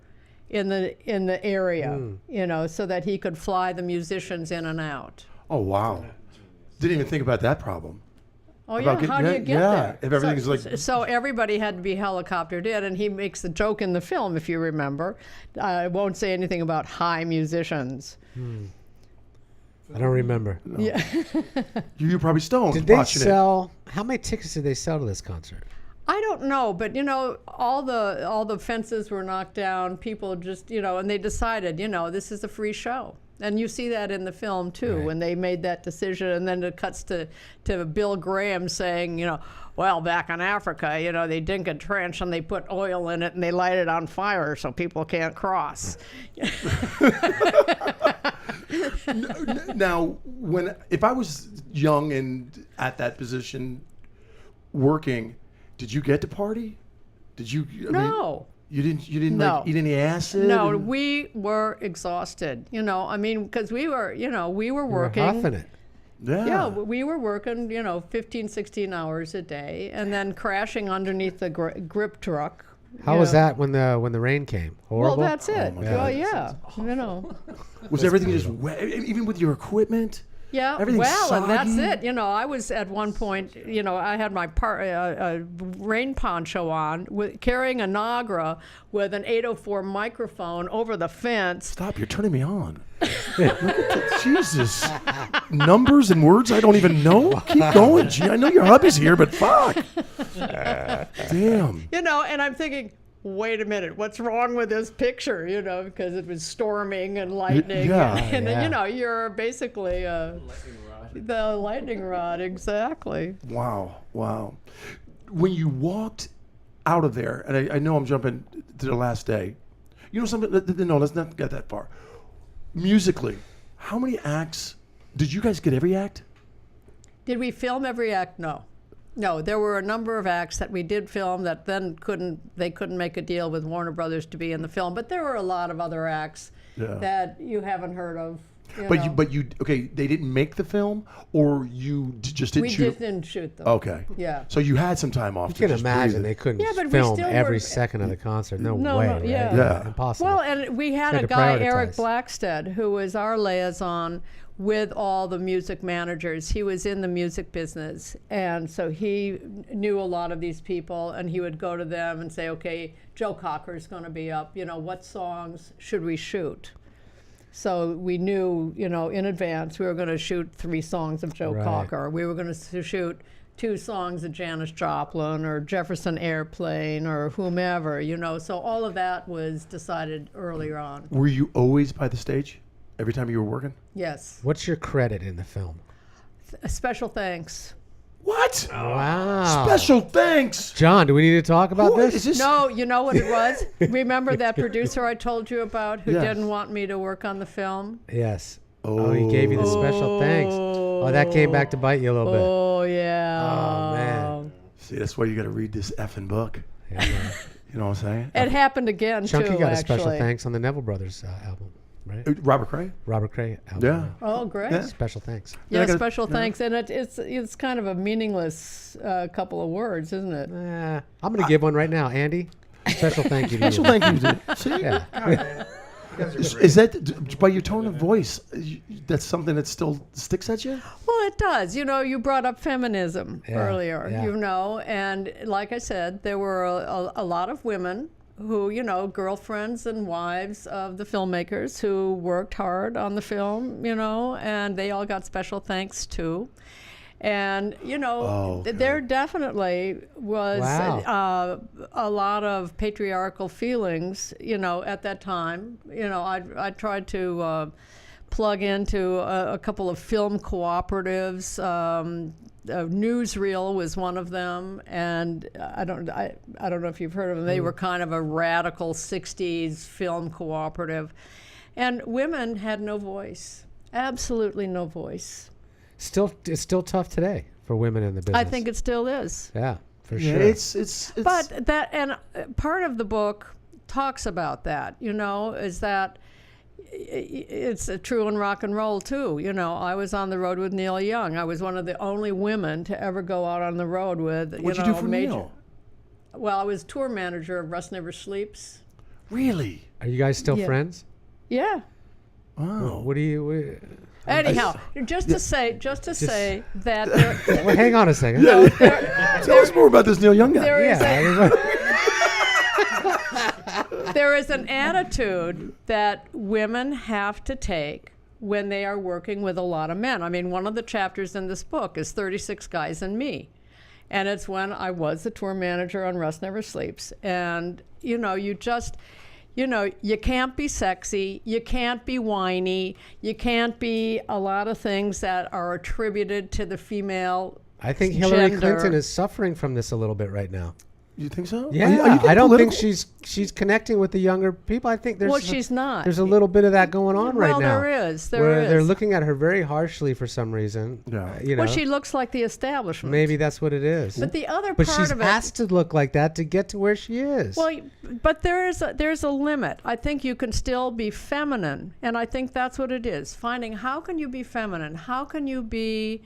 in the area, so that he could fly the musicians in and out. Oh, wow. Didn't even think about that problem. Oh yeah, how do you get there? If everything's so everybody had to be helicoptered in, and he makes the joke in the film, if you remember. I won't say anything about high musicians. I don't remember. No. Yeah. You're probably stoned. Did they watching sell? How many tickets did they sell to this concert? I don't know, but all the fences were knocked down. People just and they decided this is a free show. And you see that in the film, too, Right. when they made that decision. And then it cuts to Bill Graham saying, well, back in Africa, they dig a trench and they put oil in it and they light it on fire so people can't cross. Now, if I was young and at that position working, did you get to party? Did you? No. You didn't No. eat any acid? No, we were exhausted. Because we were working. Huffing it. Yeah, we were working, 15, 16 hours a day, and then crashing underneath the grip truck. How was that when the rain came? Horrible. Well, that's it. my Well, God. yeah, Was everything just wet, even with your equipment? Yeah, Everything's well, and that's soggy? it. I was at one point, I had my rain poncho on, carrying a Nagra with an 804 microphone over the fence. Stop! You're turning me on. Look at that. Jesus, numbers and words I don't even know. Keep going, Gee. I know your hubby's here, but fuck. Damn. And I'm thinking, wait a minute, what's wrong with this picture? Because it was storming and lightning. yeah. And Yeah. then, you're basically the lightning rod, exactly. Wow. When you walked out of there, and I know I'm jumping to the last day. Something? No, let's not get that far. Musically, how many acts? Did you guys get every act? Did we film every act? No. No, there were a number of acts that we did film that then couldn't make a deal with Warner Brothers to be in the film. But there were a lot of other acts that you haven't heard of. But you they didn't make the film, or you just didn't we shoot? just didn't shoot them. Okay. Yeah. So you had some time off. You to can just imagine breathe. they couldn't Yeah, but we film still every were- second of the concert. No No, way. no, right? yeah. Yeah. Impossible. Well, and we had Had a to guy, prioritize. Eric Blackstead, who was our liaison with all the music managers. He was in the music business, and so he knew a lot of these people, and he would go to them and say, okay, Joe Cocker's going to be up. What songs should we shoot? So we knew, in advance we were going to shoot 3 songs of Joe Right. Cocker. We were going to shoot 2 songs of Janis Joplin or Jefferson Airplane or whomever, So all of that was decided earlier on. Were you always by the stage every time you were working? Yes. What's your credit in the film? Special thanks. What? Wow. Special thanks. John, do we need to talk about Who this? is this? No, you know what it was? Remember that producer I told you about who Yes. didn't want me to work on the film? Yes. Oh, he gave you the special thanks. Oh, that came back to bite you a little bit. Oh, yeah. Oh, man. See, that's why you got to read this effing book. Yeah, man. You know what I'm saying? It happened again, Chunky too, got a actually. special thanks on the Neville Brothers album, right? Robert Cray? Robert Cray album. Yeah. Oh, great. Yeah. Special thanks. Yeah, I gotta- special thanks. And it's kind of a meaningless couple of words, isn't it? I'm going to give one right now. Andy, special thank you to Special you. thank you. See? Yeah. Is that by your tone of voice? That's something that still sticks at you? Well, it does. You brought up feminism Yeah, earlier, yeah. and like I said, there were a lot of women who, girlfriends and wives of the filmmakers who worked hard on the film, and they all got special thanks too. And, okay. there definitely was Wow. a lot of patriarchal feelings, at that time. I tried to plug into a couple of film cooperatives. Newsreel was one of them, and I don't know if you've heard of them. They were kind of a radical 60s film cooperative. And women had no voice, absolutely no voice. It's still tough today for women in the business. I think it still is. Yeah, for Yeah, sure. it's But that, and part of the book talks about that, is that it's true in rock and roll too. I was on the road with Neil Young. I was one of the only women to ever go out on the road with, What'd you do for Neil? Well, I was tour manager of Rust Never Sleeps. Really? Are you guys still Yeah. friends? Yeah. Wow. What do you? Anyhow, just to say that there, Well, hang on a second. Tell us more about this Neil Young guy. there is Yeah. there is an attitude that women have to take when they are working with a lot of men. I mean, one of the chapters in this book is 36 Guys and Me. And it's when I was the tour manager on Rust Never Sleeps. And, you know, you can't be sexy, you can't be whiny, you can't be a lot of things that are attributed to the female I think Hillary gender. Clinton is suffering from this a little bit right now. You think so? Yeah, Are you getting I don't think political? she's connecting with the younger people. I think there's Well, she's not. There's a little bit of that going on right Well, now. there is. where they're is. looking at her very harshly for some reason. Yeah. You know, Well, she looks like the establishment. maybe that's what it is. But the other But part she's of it. has to look like that to get to where she is. Well, but there's a limit. I think you can still be feminine, and I think that's what it is. Finding how can you be feminine? How can you be,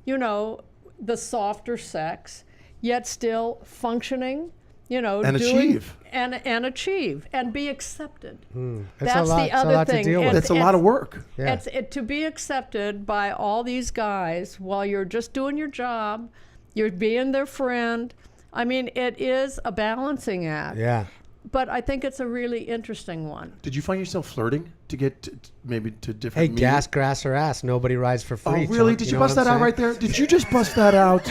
you know, the softer sex, yet still functioning, you know, And doing, achieve. and achieve and be accepted. That's That's a lot, the it's a other lot thing. to deal with. And- That's a lot of work. Yeah. To be accepted by all these guys while you're just doing your job, you're being their friend. I mean, it is a balancing act. Yeah. But I think it's a really interesting one. Did you find yourself flirting to get maybe to Hey, different meetings? gas, grass, or ass. Nobody rides for Oh, free. really? Chunk. Did you know bust what that I'm out right saying? there? Did you just bust that out?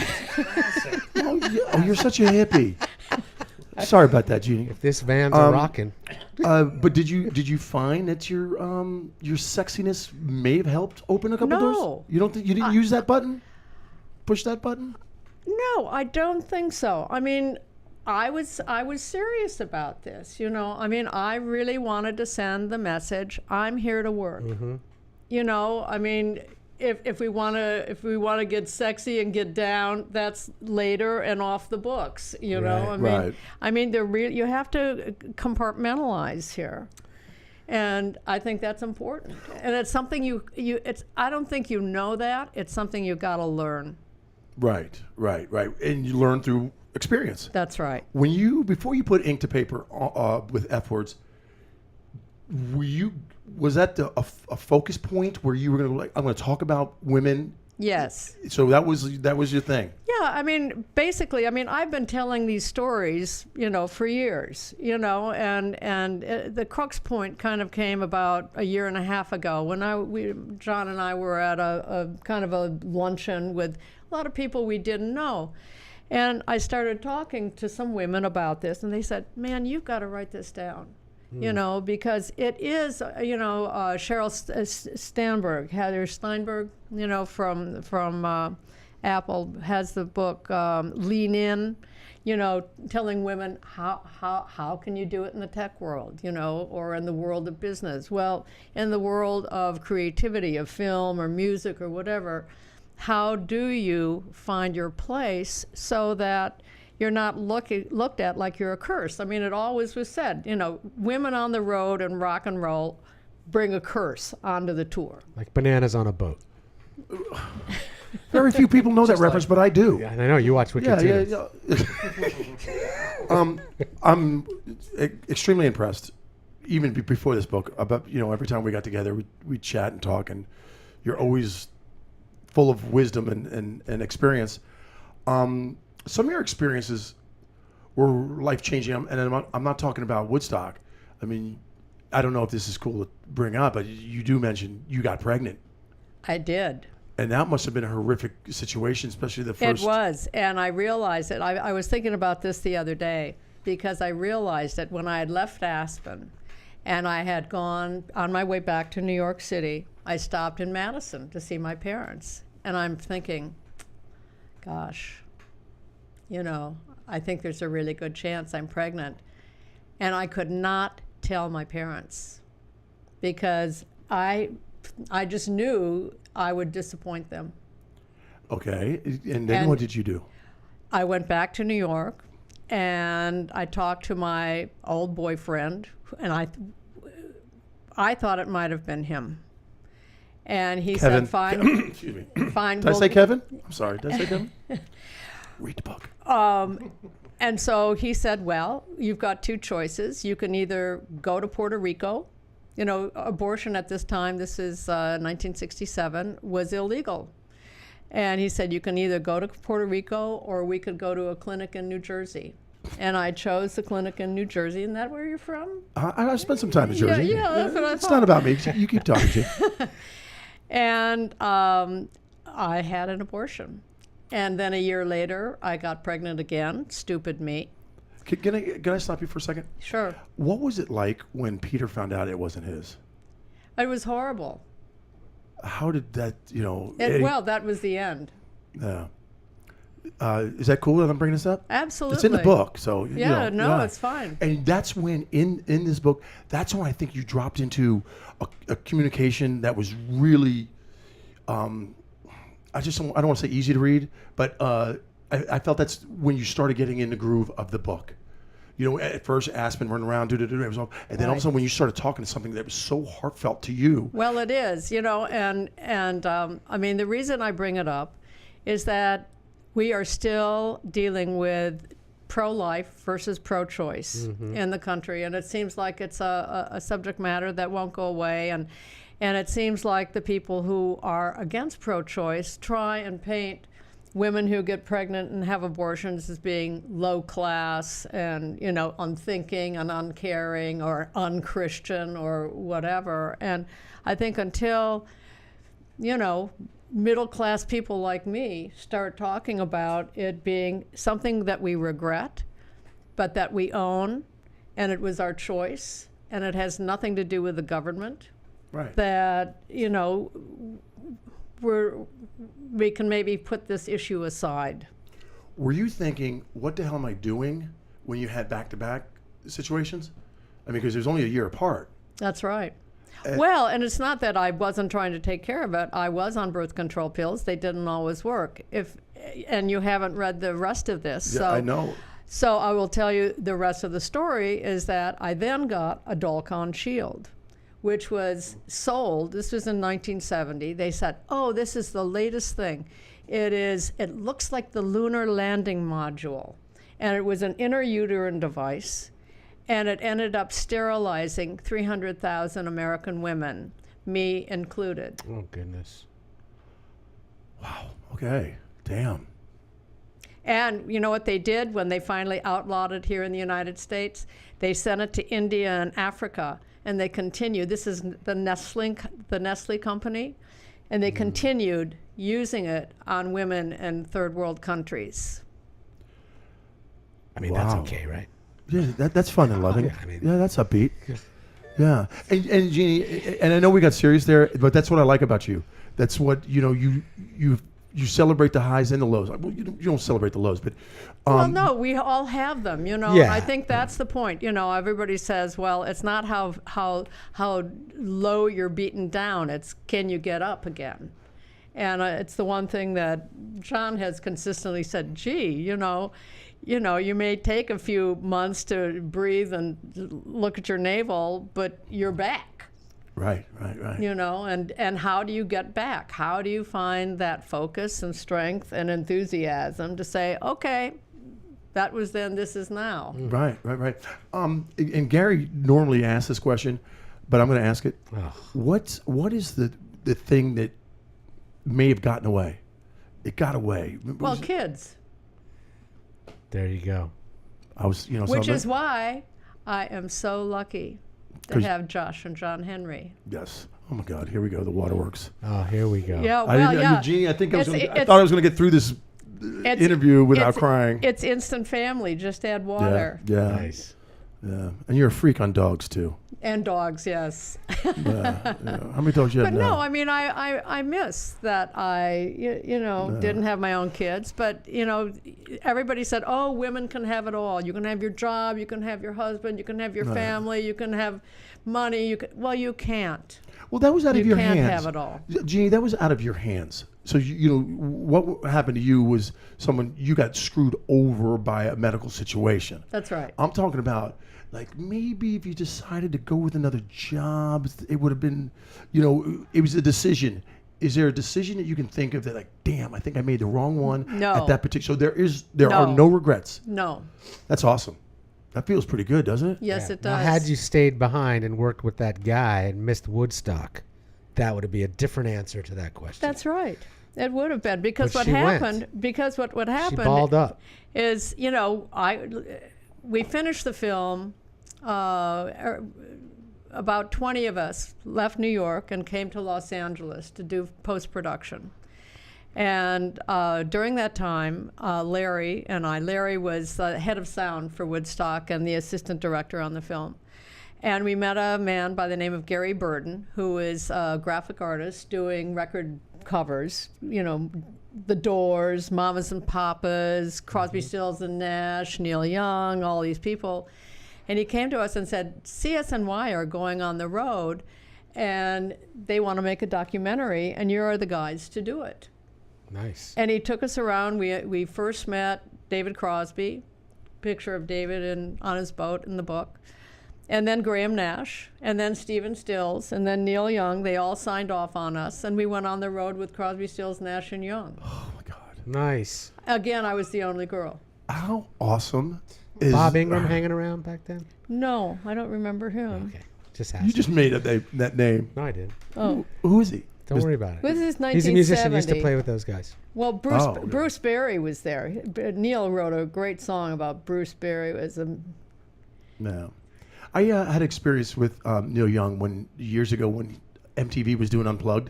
Oh, you're such a hippie. Sorry about that, Jeannie. This van's a rocking. But did you find that your sexiness may have helped open a couple No. doors? You don't think you didn't use that button? Push that button? No, I don't think so. I mean, I was serious about this, you know. I mean, I really wanted to send the message, I'm here to work. You know, I mean, if we want to get sexy and get down, that's later and off the books, you know. Right. I mean, you have to compartmentalize here. And I think that's important. And it's something I don't think you know that. It's something you got to learn. Right. And you learn through experience. That's right. Before you put ink to paper with F words, was that a focus point where you were going to I'm going to talk about women? Yes. So that was your thing. Yeah, I mean, basically, I've been telling these stories, you know, for years, you know, and the crux point kind of came about a year and a half ago when John and I were at a kind of a luncheon with a lot of people we didn't know. And I started talking to some women about this, and they said, man, you've got to write this down, you know, because it is, you know, Sheryl Steinberg, Heather Steinberg, you know, from Apple has the book Lean In, you know, telling women how can you do it in the tech world, you know, or in the world of business. Well, in the world of creativity, of film or music or whatever, how do you find your place so that you're not looked at like you're a curse? I mean, it always was said, you know, women on the road and rock and roll bring a curse onto the tour. Like bananas on a boat. Very few people know that reference, but I do. Yeah, I know you watch Wicked too. I'm extremely impressed, even before this book, about, you know, every time we got together, we chat and talk, and you're always full of wisdom and experience. Some of your experiences were life-changing, and I'm not talking about Woodstock. I mean, I don't know if this is cool to bring up, but you do mention you got pregnant. I did. And that must have been a horrific situation, especially the first. It was, and I realized it. I was thinking about this the other day because I realized that when I had left Aspen and I had gone on my way back to New York City, I stopped in Madison to see my parents. And I'm thinking, gosh, you know, I think there's a really good chance I'm pregnant. And I could not tell my parents because I just knew I would disappoint them. Okay, and then what did you do? I went back to New York and I talked to my old boyfriend, and I thought it might have been him. And he Kevin. said, fine. Excuse me. Fine. Did I say Kevin? I'm sorry. Did I say Kevin? Read the book. And so he said, well, you've got two choices. You can either go to Puerto Rico You know, abortion at this time, this is 1967, was illegal. And he said, you can either go to Puerto Rico or we could go to a clinic in New Jersey. And I chose the clinic in New Jersey. Isn't that where you're from? I spent some time in Jersey. Yeah, that's what I It's thought. not about me. You keep talking, Jane. And I had an abortion. And then a year later, I got pregnant again. Stupid me. Can I stop you for a second? Sure. What was it like when Peter found out it wasn't his? It was horrible. How did that, Well, that was the end. Yeah. Is that cool that I'm bringing this up? Absolutely. It's in the book, so It's fine. And that's when in this book, that's when I think you dropped into a communication that was really, I don't want to say easy to read, but I felt that's when you started getting in the groove of the book. At first Aspen running around, it was all, and then all of a sudden when you started talking to something that was so heartfelt to you. Well, it is, and I mean, the reason I bring it up is that we are still dealing with pro-life versus pro-choice in the country, and it seems like it's a subject matter that won't go away, and it seems like the people who are against pro-choice try and paint women who get pregnant and have abortions as being low class and unthinking and uncaring or unchristian or whatever. And I think until middle class people like me start talking about it being something that we regret but that we own, and it was our choice, and it has nothing to do with the government, right, that we can maybe put this issue aside. Were you thinking, what the hell am I doing when you had back-to-back situations? I mean, because there's only a year apart. That's right. Well, and it's not that I wasn't trying to take care of it. I was on birth control pills. They didn't always work. And you haven't read the rest of this. Yeah, so, I know. So I will tell you the rest of the story is that I then got a Dalcon shield, which was sold. This was in 1970. They said, oh, this is the latest thing. It looks like the lunar landing module. And it was an intrauterine device. And it ended up sterilizing 300,000 American women, me included. Oh, goodness. Wow. Okay. Damn. And you know what they did when they finally outlawed it here in the United States? They sent it to India and Africa, and they continued. This is the Nestle company, and they continued using it on women in third world countries. I mean, Wow. that's okay, right? Yeah, that's fun and loving. Yeah, I mean- yeah, that's upbeat. Yeah, and Jeannie, and I know we got serious there, but that's what I like about you. That's what you celebrate the highs and the lows. Well, you don't celebrate the lows, but Well, no, we all have them, Yeah. I think that's the point. Everybody says, well, it's not how low you're beaten down. It's can you get up again? And it's the one thing that John has consistently said, gee, you may take a few months to breathe and look at your navel, but you're back. right. And how do you get back? How do you find that focus and strength and enthusiasm to say, okay, that was then, this is now. Right. And Gary normally asks this question, but I'm going to ask it. Oh. What is the thing that may have gotten away? It got away. Well, kids. There you go. I was, Which is why I am so lucky to 'Cause- have Josh and John Henry. Yes. Oh my God. Here we go. The waterworks. Oh, here we go. Yeah, well, yeah. Jeannie, I think I It's- thought I was going to get through this it's- interview without it's- crying. It's instant family. Just add water. Yeah. Nice. Yeah. And you're a freak on dogs too. And dogs, yes. Yeah. How many dogs you have But now? no, I mean, I miss that I, didn't have my own kids. But, everybody said, oh, women can have it all. You can have your job, you can have your husband, you can have your family, you can have money. Well, you can't. Well, that was out of your hands. You can't have it all. Jeannie, that was out of your hands. So, what happened to you was you got screwed over by a medical situation. That's right. I'm talking about, like, maybe if you decided to go with another job, it would have been, it was a decision. Is there a decision that you can think of that, like, damn, I think I made the wrong one No. at that particular, so there are No. no regrets. No. That's awesome. That feels pretty good, doesn't it? Yes, Yeah. it Now, does. had you stayed behind and worked with that guy and missed Woodstock, that would be a different answer to that question. That's right. It would have been because But what she went. happened. Because what She happened balled up. is, we finished the film. About 20 of us left New York and came to Los Angeles to do post-production. And during that time, Larry was head of sound for Woodstock and the assistant director on the film. And we met a man by the name of Gary Burden, who is a graphic artist doing record covers, The Doors, Mamas and Papas, Crosby, Stills and Nash, Neil Young, all these people. And he came to us and said, CSNY are going on the road and they want to make a documentary and you are the guys to do it. Nice. And he took us around. We first met David Crosby, picture of David on his boat in the book, and then Graham Nash, and then Stephen Stills, and then Neil Young. They all signed off on us, and we went on the road with Crosby, Stills, Nash, and Young. Oh my God. Nice. Again, I was the only girl. How awesome is Bob Ingram hanging around back then? No, I don't remember him. Okay. Just You ask. just made up that name. No, I did. Oh, Who is he? Don't worry about it. this is 1970. He's a musician. He used to play with those guys. Well, Bruce Oh, okay. Bruce Berry was there. Neil wrote a great song about Bruce Berry. It was a No. I had experience with Neil Young years ago when MTV was doing Unplugged.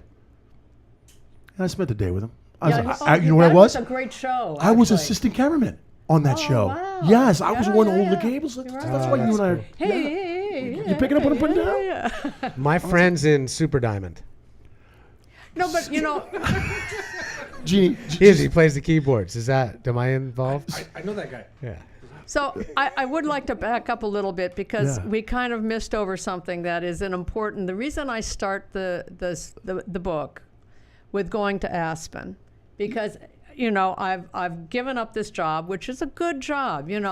And I spent the day with him. You know what I that was? a great show. I was actually. assistant cameraman on that Oh, show. wow. Yes, I was the Yeah, one yeah, holding the yeah. cables. That's Right. why you and I are. Hey, You picking up what I'm putting down? Yeah. My friend's in Super Diamond. No, but Jeannie, He plays the keyboards. Am I involved? I know that guy. Yeah. so I would like to back up a little bit because Yeah. we kind of missed over something that is an important. The reason I start the book with going to Aspen, because I've given up this job, which is a good job. And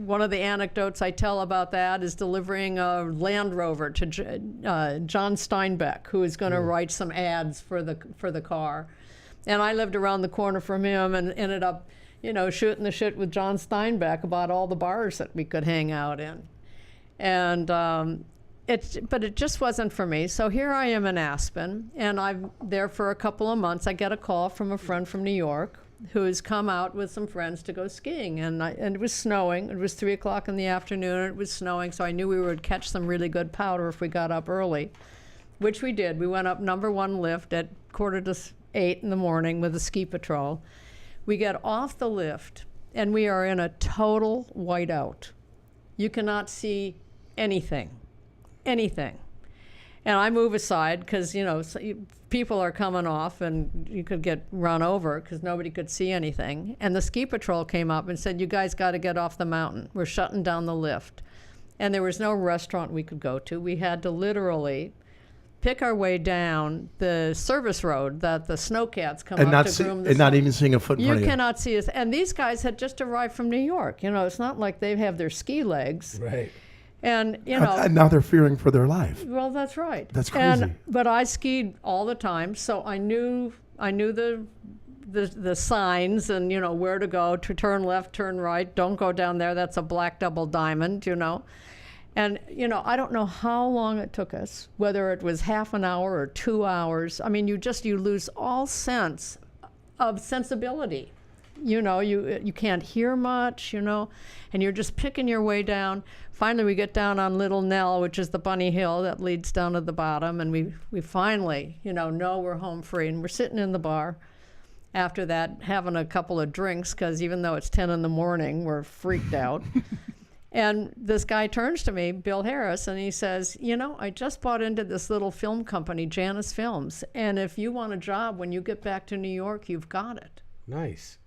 one of the anecdotes I tell about that is delivering a Land Rover to John Steinbeck, who is going to write some ads for the car. And I lived around the corner from him and ended up, shooting the shit with John Steinbeck about all the bars that we could hang out in. And but it just wasn't for me. So here I am in Aspen, and I'm there for a couple of months. I get a call from a friend from New York who's come out with some friends to go skiing, and it was snowing. It was 3 o'clock in the afternoon, and it was snowing, so I knew we would catch some really good powder if we got up early, which we did. We went up number 1 lift at 7:45 in the morning with a ski patrol. We get off the lift, and we are in a total whiteout. You cannot see anything. And I move aside because, people are coming off and you could get run over because nobody could see anything. And the ski patrol came up and said, you guys got to get off the mountain. We're shutting down the lift. And there was no restaurant we could go to. We had to literally pick our way down the service road that the snowcats come and up not to groom the and not snow. even seeing a foot in front You of you. cannot see us. And these guys had just arrived from New York. It's not like they have their ski legs. Right. And, And now they're fearing for their life. well, that's right. That's crazy. But I skied all the time, so I knew the signs and where to go, to turn left, turn right, don't go down there. That's a black double diamond, And I don't know how long it took us, whether it was half an hour or 2 hours. I mean, you lose all sense of sensibility. You can't hear much, and you're just picking your way down. Finally, we get down on Little Nell, which is the bunny hill that leads down to the bottom, and we finally, know we're home free. And we're sitting in the bar after that, having a couple of drinks, because even though it's 10 in the morning, we're freaked out. And this guy turns to me, Bill Harris, and he says, I just bought into this little film company, Janus Films, and if you want a job when you get back to New York, you've got it. Nice.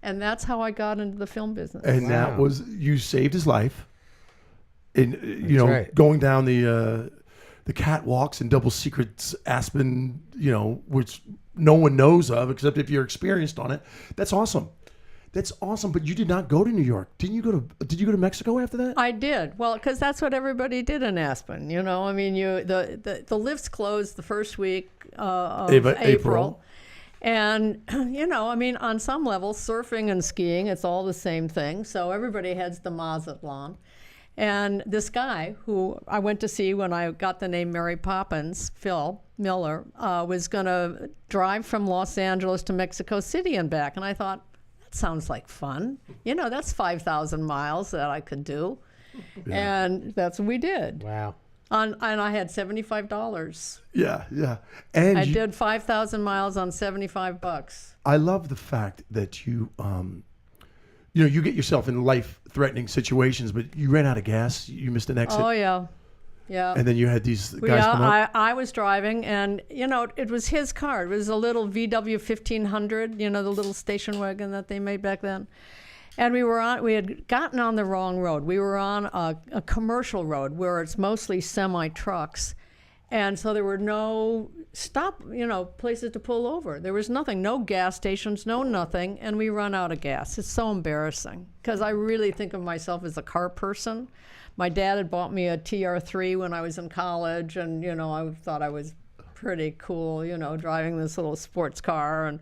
And that's how I got into the film business. And that was, you saved his life. And right. going down the catwalks and double secrets Aspen, which no one knows of except if you're experienced on it. That's awesome. That's awesome. But you did not go to New York. Did you go to Mexico after that? I did. Well, because that's what everybody did in Aspen. I mean, the lifts closed the first week of April. And, you know, I mean, on some level, surfing and skiing, it's all the same thing. So everybody heads to Mazatlan. And this guy who I went to see when I got the name Mary Poppins, Phil Miller, was going to drive from Los Angeles to Mexico City and back. And I thought, that sounds like fun. You know, that's 5,000 miles that I could do. Yeah. And that's what we did. Wow. And I had $75. Yeah, yeah. And I did 5,000 miles on $75. I love the fact that you know, you get yourself in life-threatening situations, but you ran out of gas. You missed an exit. Oh, yeah. Yeah. And then you had these guys come up. I was driving, and, you know, it was his car. It was a little VW 1500, you know, the little station wagon that they made back then. And we had gotten on the wrong road. We were on a commercial road where it's mostly semi-trucks. And so there were no places to pull over. There was nothing, no gas stations, no nothing, and we run out of gas. It's so embarrassing because I really think of myself as a car person. My dad had bought me a TR3 when I was in college, and, you know, I thought I was pretty cool, you know, driving this little sports car.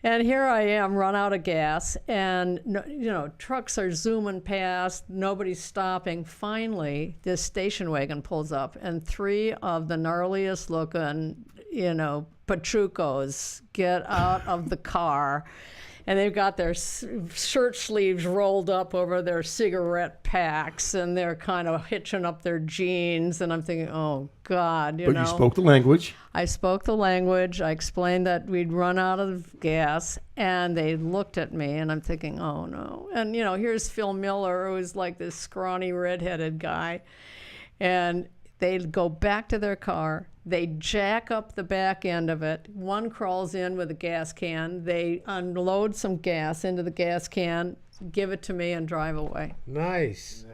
And here I am, run out of gas, and, you know, trucks are zooming past, nobody's stopping. Finally, this station wagon pulls up, and 3 of the gnarliest looking, you know, pachucos get out of the car, and they've got their shirt sleeves rolled up over their cigarette packs, and they're kind of hitching up their jeans, and I'm thinking, oh, God, you know. But you spoke the language. I spoke the language. I explained that we'd run out of gas, and they looked at me, and I'm thinking, oh, no. And, you know, here's Phil Miller, who's like this scrawny, redheaded guy, and they go back to their car. They jack up the back end of it. One crawls in with a gas can. They unload some gas into the gas can, give it to me, and drive away. Nice.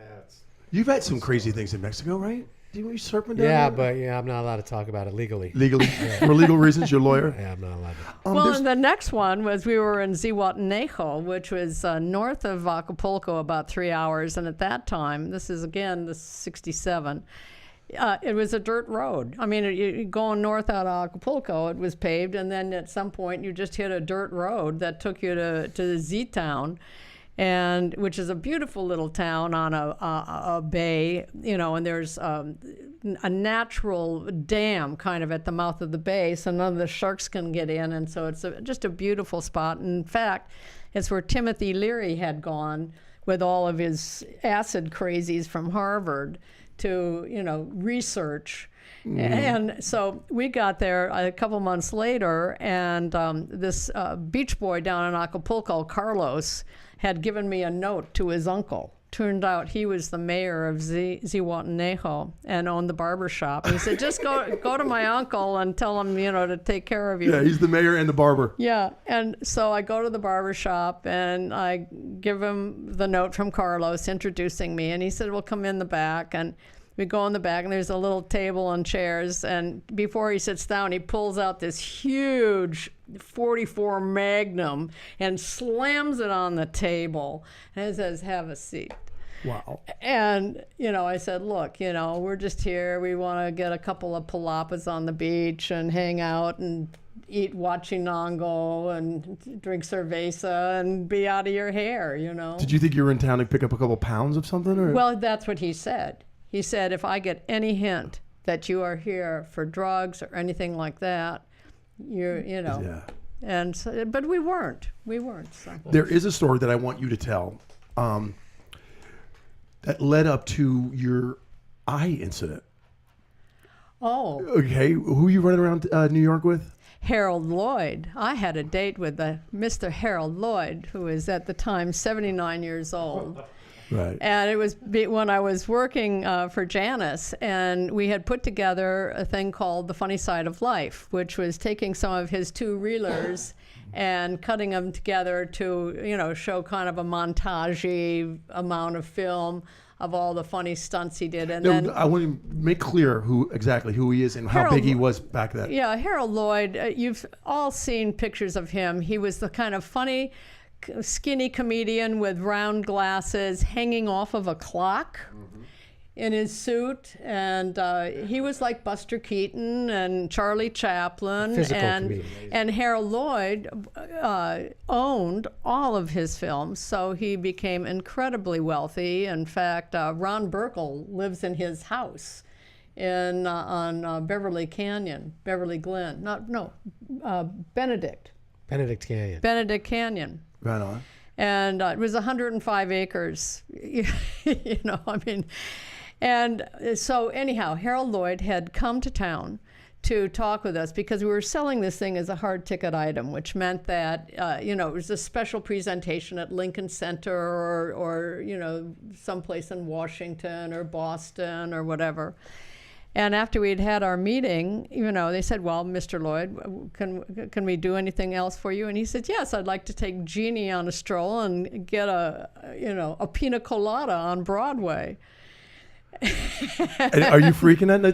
You've had some crazy things in Mexico, right? Were you surfing down there? Yeah, but I'm not allowed to talk about it legally. Legally? For legal reasons, your lawyer? Yeah, I'm not allowed to. Well, and the next one was we were in Zihuatanejo, which was north of Acapulco, about 3 hours. And at that time, this is, again, the 67, it was a dirt road. I mean, going north out of Acapulco, it was paved, and then at some point you just hit a dirt road that took you to Z-Town, and which is a beautiful little town on a bay, you know, and there's a natural dam kind of at the mouth of the bay, so none of the sharks can get in, and so it's just a beautiful spot. And in fact, it's where Timothy Leary had gone with all of his acid crazies from Harvard to, you know, research. And so we got there a couple months later, and this beach boy down in Acapulco, Carlos, had given me a note to his uncle. Turned out he was the mayor of Zihuatanejo and owned the barber shop. And he said, just go to my uncle and tell him, you know, to take care of you. Yeah, he's the mayor and the barber. Yeah, and so I go to the barber shop, and I give him the note from Carlos introducing me, and he said, well, come in the back. And we go in the back, and there's a little table and chairs, and before he sits down, he pulls out this huge 44 Magnum and slams it on the table, and it says, have a seat. Wow. And, you know, I said, look, you know, we're just here. We want to get a couple of palapas on the beach and hang out and eat huachinango and drink cerveza and be out of your hair, you know. Did you think you were in town to pick up a couple pounds of something? Or? Well, that's what he said. He said, if I get any hint that you are here for drugs or anything like that, you know. Yeah. And so, but we weren't. So. There is a story that I want you to tell that led up to your eye incident. Oh. Okay. Who are you running around New York with? Harold Lloyd. I had a date with Mr. Harold Lloyd, who was at the time 79 years old. Right. And it was when I was working for Janice, and we had put together a thing called The Funny Side of Life, which was taking some of his 2-reelers and cutting them together to, you know, show kind of a montage-y amount of film of all the funny stunts he did. And then I want to make clear exactly who he is and how big he was back then. Yeah, Harold Lloyd, you've all seen pictures of him. He was the kind of funny, skinny comedian with round glasses hanging off of a clock. in his suit, and he was like Buster Keaton and Charlie Chaplin, Physical and comedian. Harold Lloyd owned all of his films, so he became incredibly wealthy. In fact, Ron Burkle lives in his house on Beverly Glen, Benedict Canyon. Right on. And it was 105 acres, And so anyhow, Harold Lloyd had come to town to talk with us because we were selling this thing as a hard ticket item, which meant that, it was a special presentation at Lincoln Center or someplace in Washington or Boston or whatever. And after we'd had our meeting, they said, well, Mr. Lloyd, can we do anything else for you? And he said, yes, I'd like to take Jeannie on a stroll and get a pina colada on Broadway. And are you freaking out?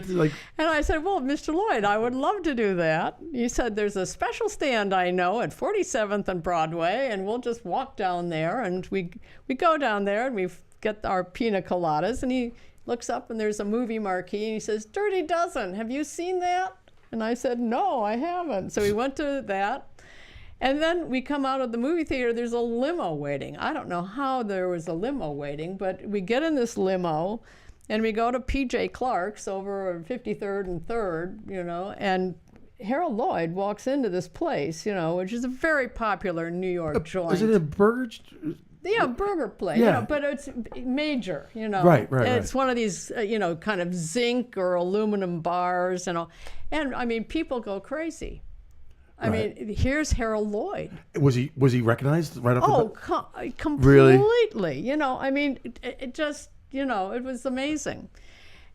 And I said, well, Mr. Lloyd, I would love to do that. He said, there's a special stand I know at 47th and Broadway, and we'll just walk down there. And we go down there, and we get our pina coladas, and he looks up, and there's a movie marquee, and he says, Dirty Dozen, have you seen that? And I said, no, I haven't. So we went to that. And then we come out of the movie theater, there's a limo waiting. I don't know how there was a limo waiting, but we get in this limo, and we go to P.J. Clark's over 53rd and 3rd, and Harold Lloyd walks into this place, which is a very popular New York joint. Is it a burger? Yeah, burger place, Yeah. But it's major, Right. It's one of these, kind of zinc or aluminum bars and all. And, I mean, people go crazy. I mean, here's Harold Lloyd. Was he recognized right off the bat? Completely. I mean, it just, it was amazing.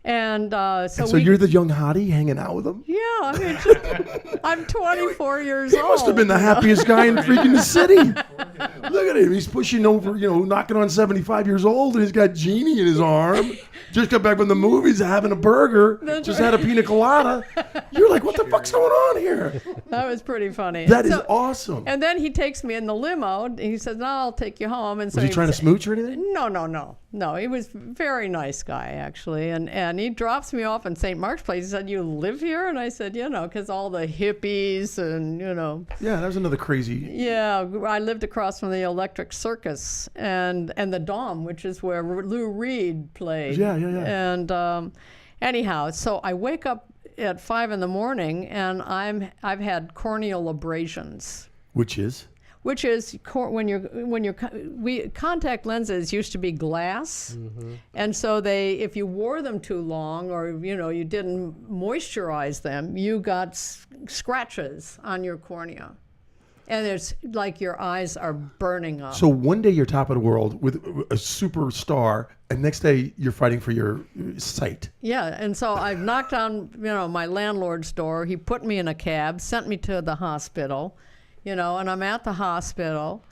And so you're the young hottie hanging out with him? Yeah, I mean, I'm 24 years old. He must have been the happiest guy in freaking the city. Look at him. He's pushing over, knocking on 75 years old, and he's got Jeannie in his arm. Just got back from the movies, having a burger. Just had a pina colada. You're like, what the fuck's going on here? That was pretty funny. That is awesome. And then he takes me in the limo. And he says, no, I'll take you home. And so was he trying to smooch or anything? No, he was a very nice guy, actually. And he drops me off in St. Mark's Place. He said, you live here? And I said, because all the hippies and, Yeah, that was another crazy. Yeah, I lived across from the Electric Circus and the Dome, which is where Lou Reed played. Yeah. And anyhow, so I wake up at 5 a.m. and I've had corneal abrasions. Which is contact lenses used to be glass, and so if you wore them too long or you didn't moisturize them, you got scratches on your cornea, and it's like your eyes are burning up. So one day you're top of the world with a superstar, and next day you're fighting for your sight. Yeah, and so I knocked on my landlord's door. He put me in a cab, sent me to the hospital. And I'm at the hospital,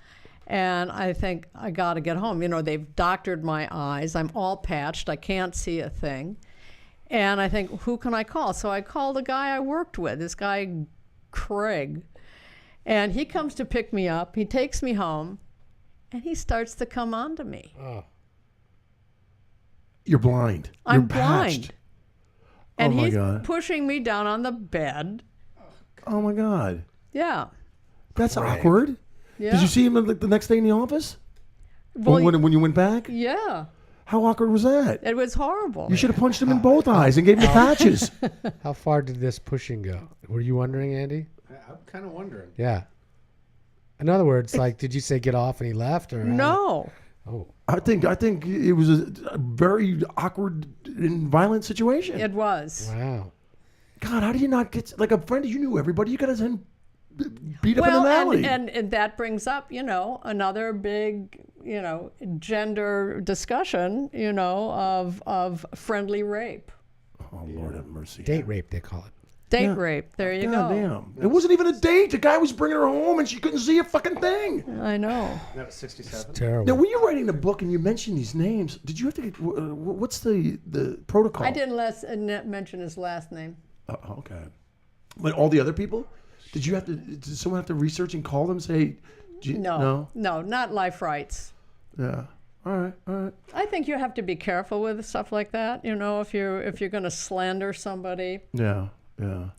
and I think I got to get home. They've doctored my eyes. I'm all patched. I can't see a thing. And I think, who can I call? So I called a guy I worked with, this guy, Craig. And he comes to pick me up. He takes me home, and he starts to come on to me. Oh. You're blind. I'm You're patched. blind. And my he's God. pushing me down on the bed. Oh, my God. Yeah. That's awkward. Yeah. Did you see him the next day in the office? Well, when you went back? Yeah. How awkward was that? It was horrible. You should have punched him in both eyes and gave him the patches. How far did this pushing go? Were you wondering, Andy? I'm kind of wondering. Yeah. In other words, did you say get off and he left, or No. Oh. I think it was a very awkward and violent situation. It was. Wow. God, how do you not get a friend? You knew everybody. You got to beat up in an alley. And that brings up, another big, gender discussion, of friendly rape. Oh, Lord have mercy. Date rape, they call it. Date rape. There you God go. damn. It wasn't even a date. The guy was bringing her home and she couldn't see a fucking thing. I know. That was 67. Terrible. Now, when you're writing the book and you mention these names, did you have to get, what's the protocol? I didn't mention his last name. Okay. But all the other people? Did someone have to research and call them and say, No, not life rights. Yeah. All right. I think you have to be careful with stuff like that. You know, if you're going to slander somebody. Yeah.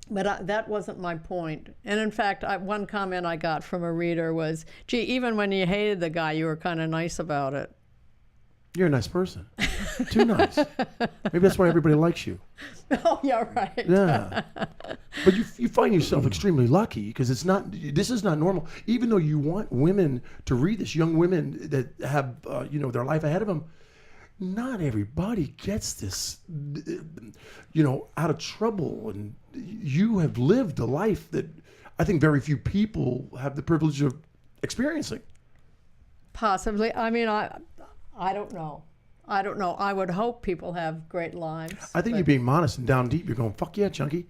But that wasn't my point. And in fact, one comment I got from a reader was, "Gee, even when you hated the guy, you were kind of nice about it." You're a nice person. Too nice. Maybe that's why everybody likes you. Oh yeah, right. Yeah. But you find yourself extremely lucky because this is not normal. Even though you want women to read this, young women that have their life ahead of them, not everybody gets this out of trouble. And you have lived a life that I think very few people have the privilege of experiencing. Possibly. I mean, I don't know. I would hope people have great lives. I think you're being modest and down deep. You're going, fuck yeah, Chunky.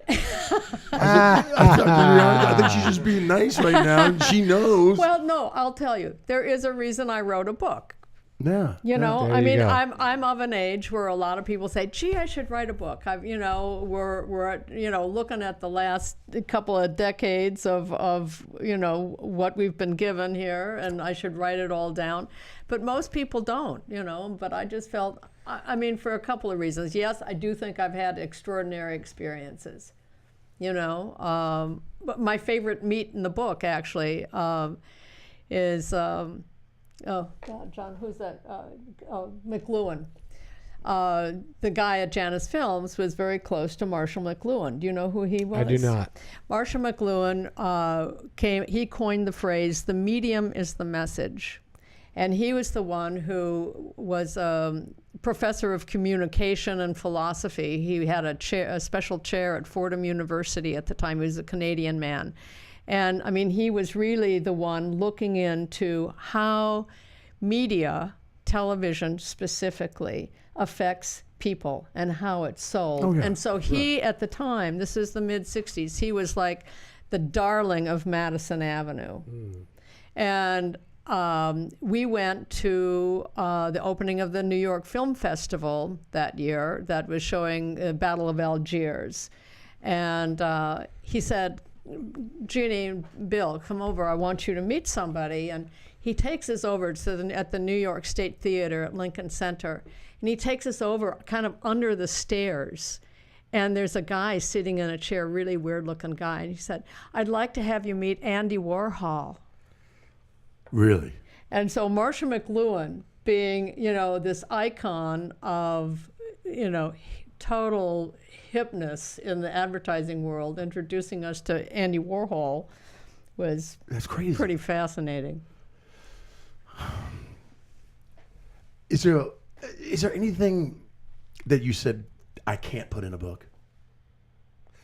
I think she's just being nice right now, and she knows. Well, no, I'll tell you. There is a reason I wrote a book. Yeah. You know, there I you mean, go. I'm of an age where a lot of people say, "Gee, I should write a book." We're looking at the last couple of decades of what we've been given here, and I should write it all down. But most people don't, But I just felt, I mean, for a couple of reasons. Yes, I do think I've had extraordinary experiences. But my favorite meet in the book actually is. Oh, God, John, who's that? McLuhan. The guy at Janus Films was very close to Marshall McLuhan. Do you know who he was? I do not. Marshall McLuhan he coined the phrase, "the medium is the message." And he was the one who was a professor of communication and philosophy. He had a special chair at Fordham University at the time. He was a Canadian man. And I mean, he was really the one looking into how media, television specifically, affects people and how it's sold. Oh, yeah. And so he, at the time, this is the mid-'60s, he was like the darling of Madison Avenue. And we went to the opening of the New York Film Festival that year that was showing Battle of Algiers. And he said, "Jeannie, Bill, come over. I want you to meet somebody." And he takes us over to at the New York State Theater at Lincoln Center. And he takes us over kind of under the stairs. And there's a guy sitting in a chair, really weird-looking guy. And he said, "I'd like to have you meet Andy Warhol." Really? And so Marshall McLuhan, being, this icon of, total hipness in the advertising world, introducing us to Andy Warhol That's crazy. pretty fascinating. Is there anything that you said I can't put in a book?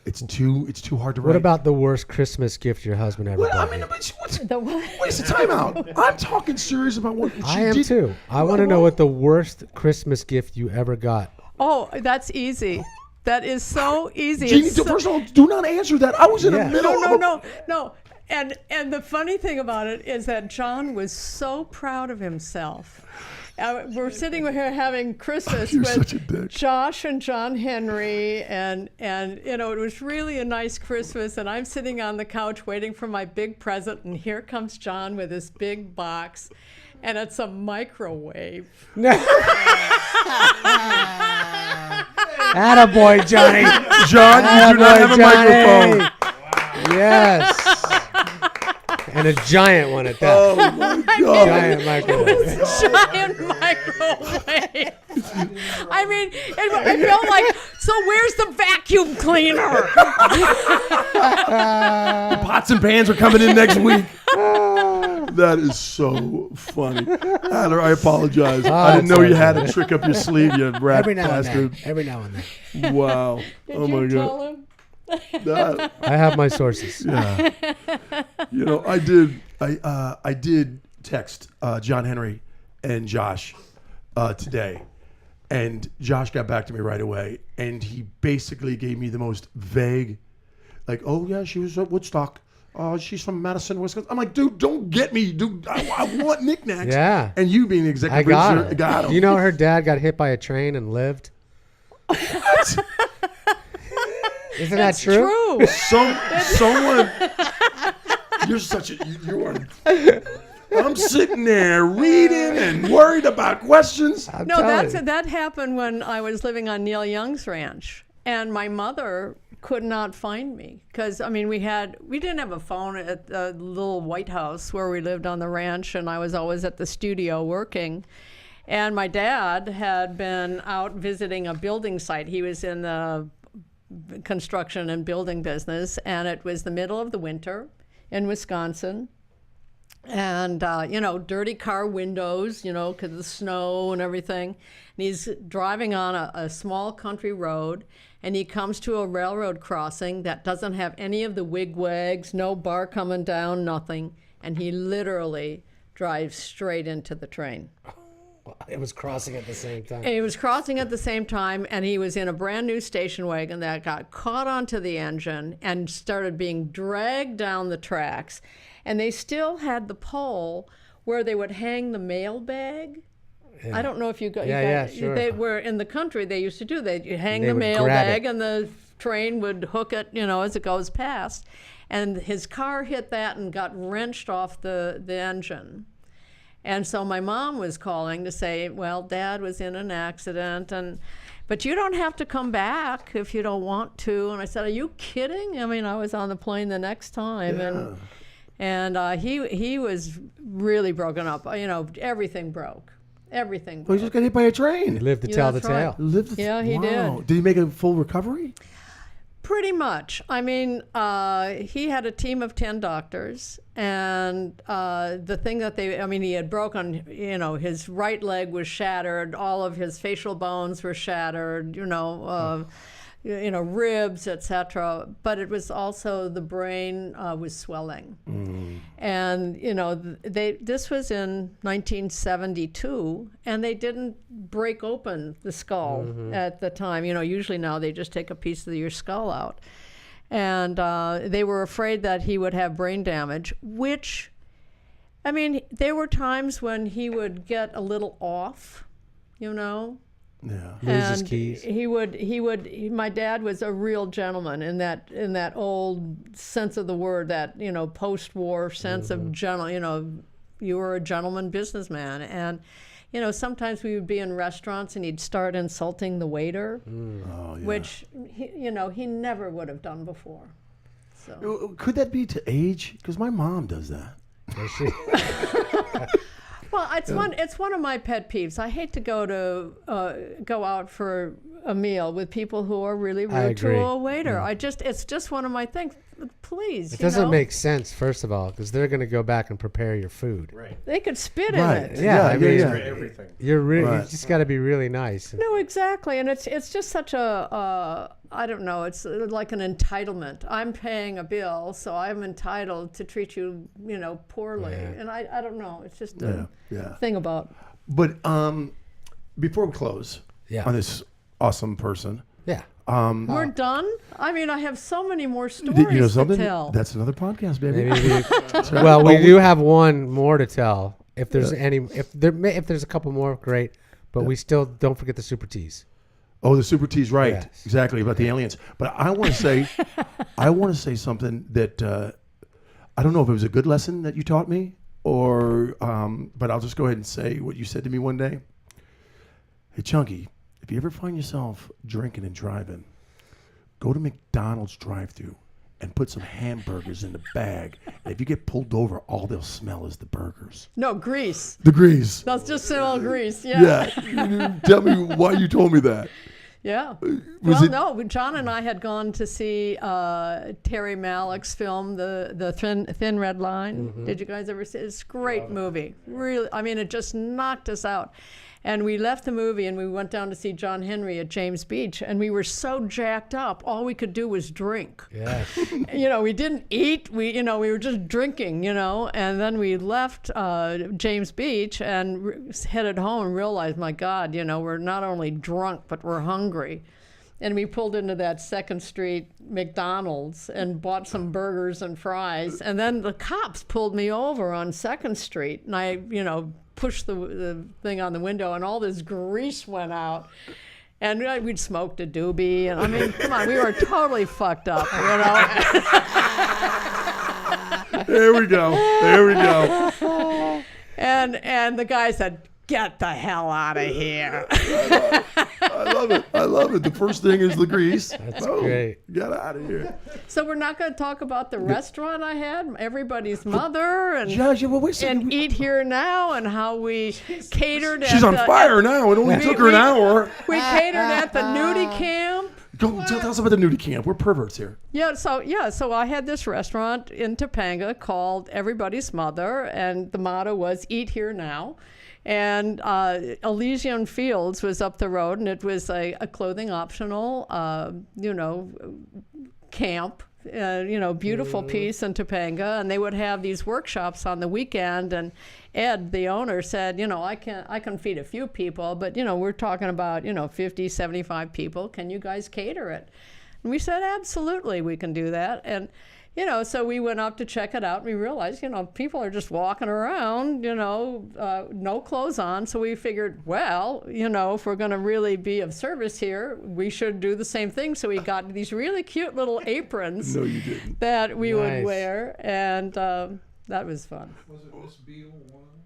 It's too hard to write. What about the worst Christmas gift your husband ever What? bought I mean, you? what's The what? the time out? I'm talking serious about what she I am did. too. I want to know what the worst Christmas gift you ever got. Oh, that's easy. That is so easy. Jeannie, It's so- first of all, do not answer that. I was in the Yeah. middle of No. And the funny thing about it is that John was so proud of himself. We're sitting here having Christmas You're with such a dick. Josh and John Henry, and it was really a nice Christmas. And I'm sitting on the couch waiting for my big present, and here comes John with this big box, and it's a microwave. Attaboy, Johnny. John, you do not have a Johnny. microphone. Yes. And a giant one at that. Oh my God. Giant microwave. Giant microwave. I mean, I felt like, so where's the vacuum cleaner? Pots and pans are coming in next week. That is so funny. Adler, I apologize. I didn't know you had a trick up your sleeve, you rat Every now and bastard. then. Every now and then. Wow. Did Oh my you God. tell him? That, I have my sources. yeah. I did text John Henry and Josh today, and Josh got back to me right away, and he basically gave me the most vague, like, "Oh yeah, she was at Woodstock. She's from Madison, Wisconsin." I'm like, dude, don't get me, dude. I want knickknacks. Yeah. And you being the I executive got producer, her. got him. Do you know her dad got hit by a train and lived? Isn't that true? True. Someone, you're such a, you are. I'm sitting there reading and worried about questions. No, that happened when I was living on Neil Young's ranch, and my mother could not find me because we didn't have a phone at the little White House where we lived on the ranch, and I was always at the studio working. And my dad had been out visiting a building site. He was in the construction and building business, and it was the middle of the winter in Wisconsin. And, dirty car windows, because of the snow and everything. And he's driving on a small country road, and he comes to a railroad crossing that doesn't have any of the wigwags, no bar coming down, nothing. And he literally drives straight into the train. It was crossing at the same time. And he was crossing at the same time, and he was in a brand new station wagon that got caught onto the engine and started being dragged down the tracks. And they still had the pole where they would hang the mail bag. Yeah. I don't know if you got. Sure. They were in the country. They used to do that. You hang They the would mail grab bag, it. and the train would hook it, as it goes past. And his car hit that and got wrenched off the engine. And so my mom was calling to say, well, Dad was in an accident, but you don't have to come back if you don't want to. And I said, are you kidding? I was on the plane the next time, and he was really broken up. Everything broke. Everything broke. Well, he just got hit by a train. He lived to tell the tale. Yeah, he did. Did he make a full recovery? Pretty much. He had a team of 10 doctors, and the thing that he had broken, his right leg was shattered, all of his facial bones were shattered, ribs, etc. But it was also the brain was swelling. And, this was in 1972, and they didn't break open the skull at the time. Usually now they just take a piece of your skull out. And they were afraid that he would have brain damage, which, there were times when he would get a little off, Yeah. Lose his keys. My dad was a real gentleman in that old sense of the word, that, post-war sense of you were a gentleman businessman. And, sometimes we would be in restaurants and he'd start insulting the waiter, which, he never would have done before. So. Could that be to age? Because my mom does that. Well, it's one of my pet peeves. I hate to go out for a meal with people who are really rude to a waiter. It's just one of my things. Please, it doesn't make sense, first of all, because they're going to go back and prepare your food. Right. They could spit in it. Yeah, Everything. You just got to be really nice. No, exactly, and it's just such a I don't know. It's like an entitlement. I'm paying a bill, so I'm entitled to treat you, poorly. Yeah. And I don't know. It's just a thing about. But before we close on this awesome person. Yeah. We're done? I have so many more stories to tell. That's another podcast, baby. Well, we do have one more to tell. If there's if there's a couple more, great. But we still don't forget the Super Teas. Oh, the Super Teas, right? Yes. Exactly, about the aliens. But I want to say, something that I don't know if it was a good lesson that you taught me, or but I'll just go ahead and say what you said to me one day. Hey, Chunky. If you ever find yourself drinking and driving, go to McDonald's drive-thru and put some hamburgers in the bag. And if you get pulled over, all they'll smell is the burgers. No, grease. The grease. That's just smell grease. Yeah. Yeah. Tell me why you told me that. Yeah. No, John and I had gone to see Terry Malick's film, the Thin Red Line. Mm-hmm. Did you guys ever see it? It's a great movie. Really, it just knocked us out. And we left the movie and we went down to see John Henry at James Beach, and we were so jacked up, all we could do was drink. Yes. We didn't eat. We were just drinking. And then we left James Beach and headed home and realized, my God, we're not only drunk but we're hungry. And we pulled into that 2nd Street McDonald's and bought some burgers and fries. And then the cops pulled me over on 2nd Street, and I, pushed the thing on the window, and all this grease went out. And we'd smoked a doobie, and come on, we were totally fucked up, There we go. And the guy said, "Get the hell out of here." I love it. I love it. The first thing is the grease. That's great. Get out of here. So we're not going to talk about the restaurant I had, Everybody's Mother, and Well, wait a second. and Eat Here Now, and how we catered. She's on fire now. It only took her an hour. We catered at the nudie camp. Go tell us about the nudie camp. We're perverts here. So I had this restaurant in Topanga called Everybody's Mother, and the motto was "Eat Here Now." And Elysian Fields was up the road, and it was a clothing optional, camp. Beautiful piece in Topanga, and they would have these workshops on the weekend. And Ed, the owner, said, I can feed a few people, but we're talking about 50, 75 people. Can you guys cater it? And we said, absolutely, we can do that. And so we went up to check it out, and we realized, people are just walking around, no clothes on. So we figured, well, if we're going to really be of service here, we should do the same thing. So we got these really cute little aprons No, you didn't. that we would Nice. wear, and that was fun. Was it Miss Beadle, one of them?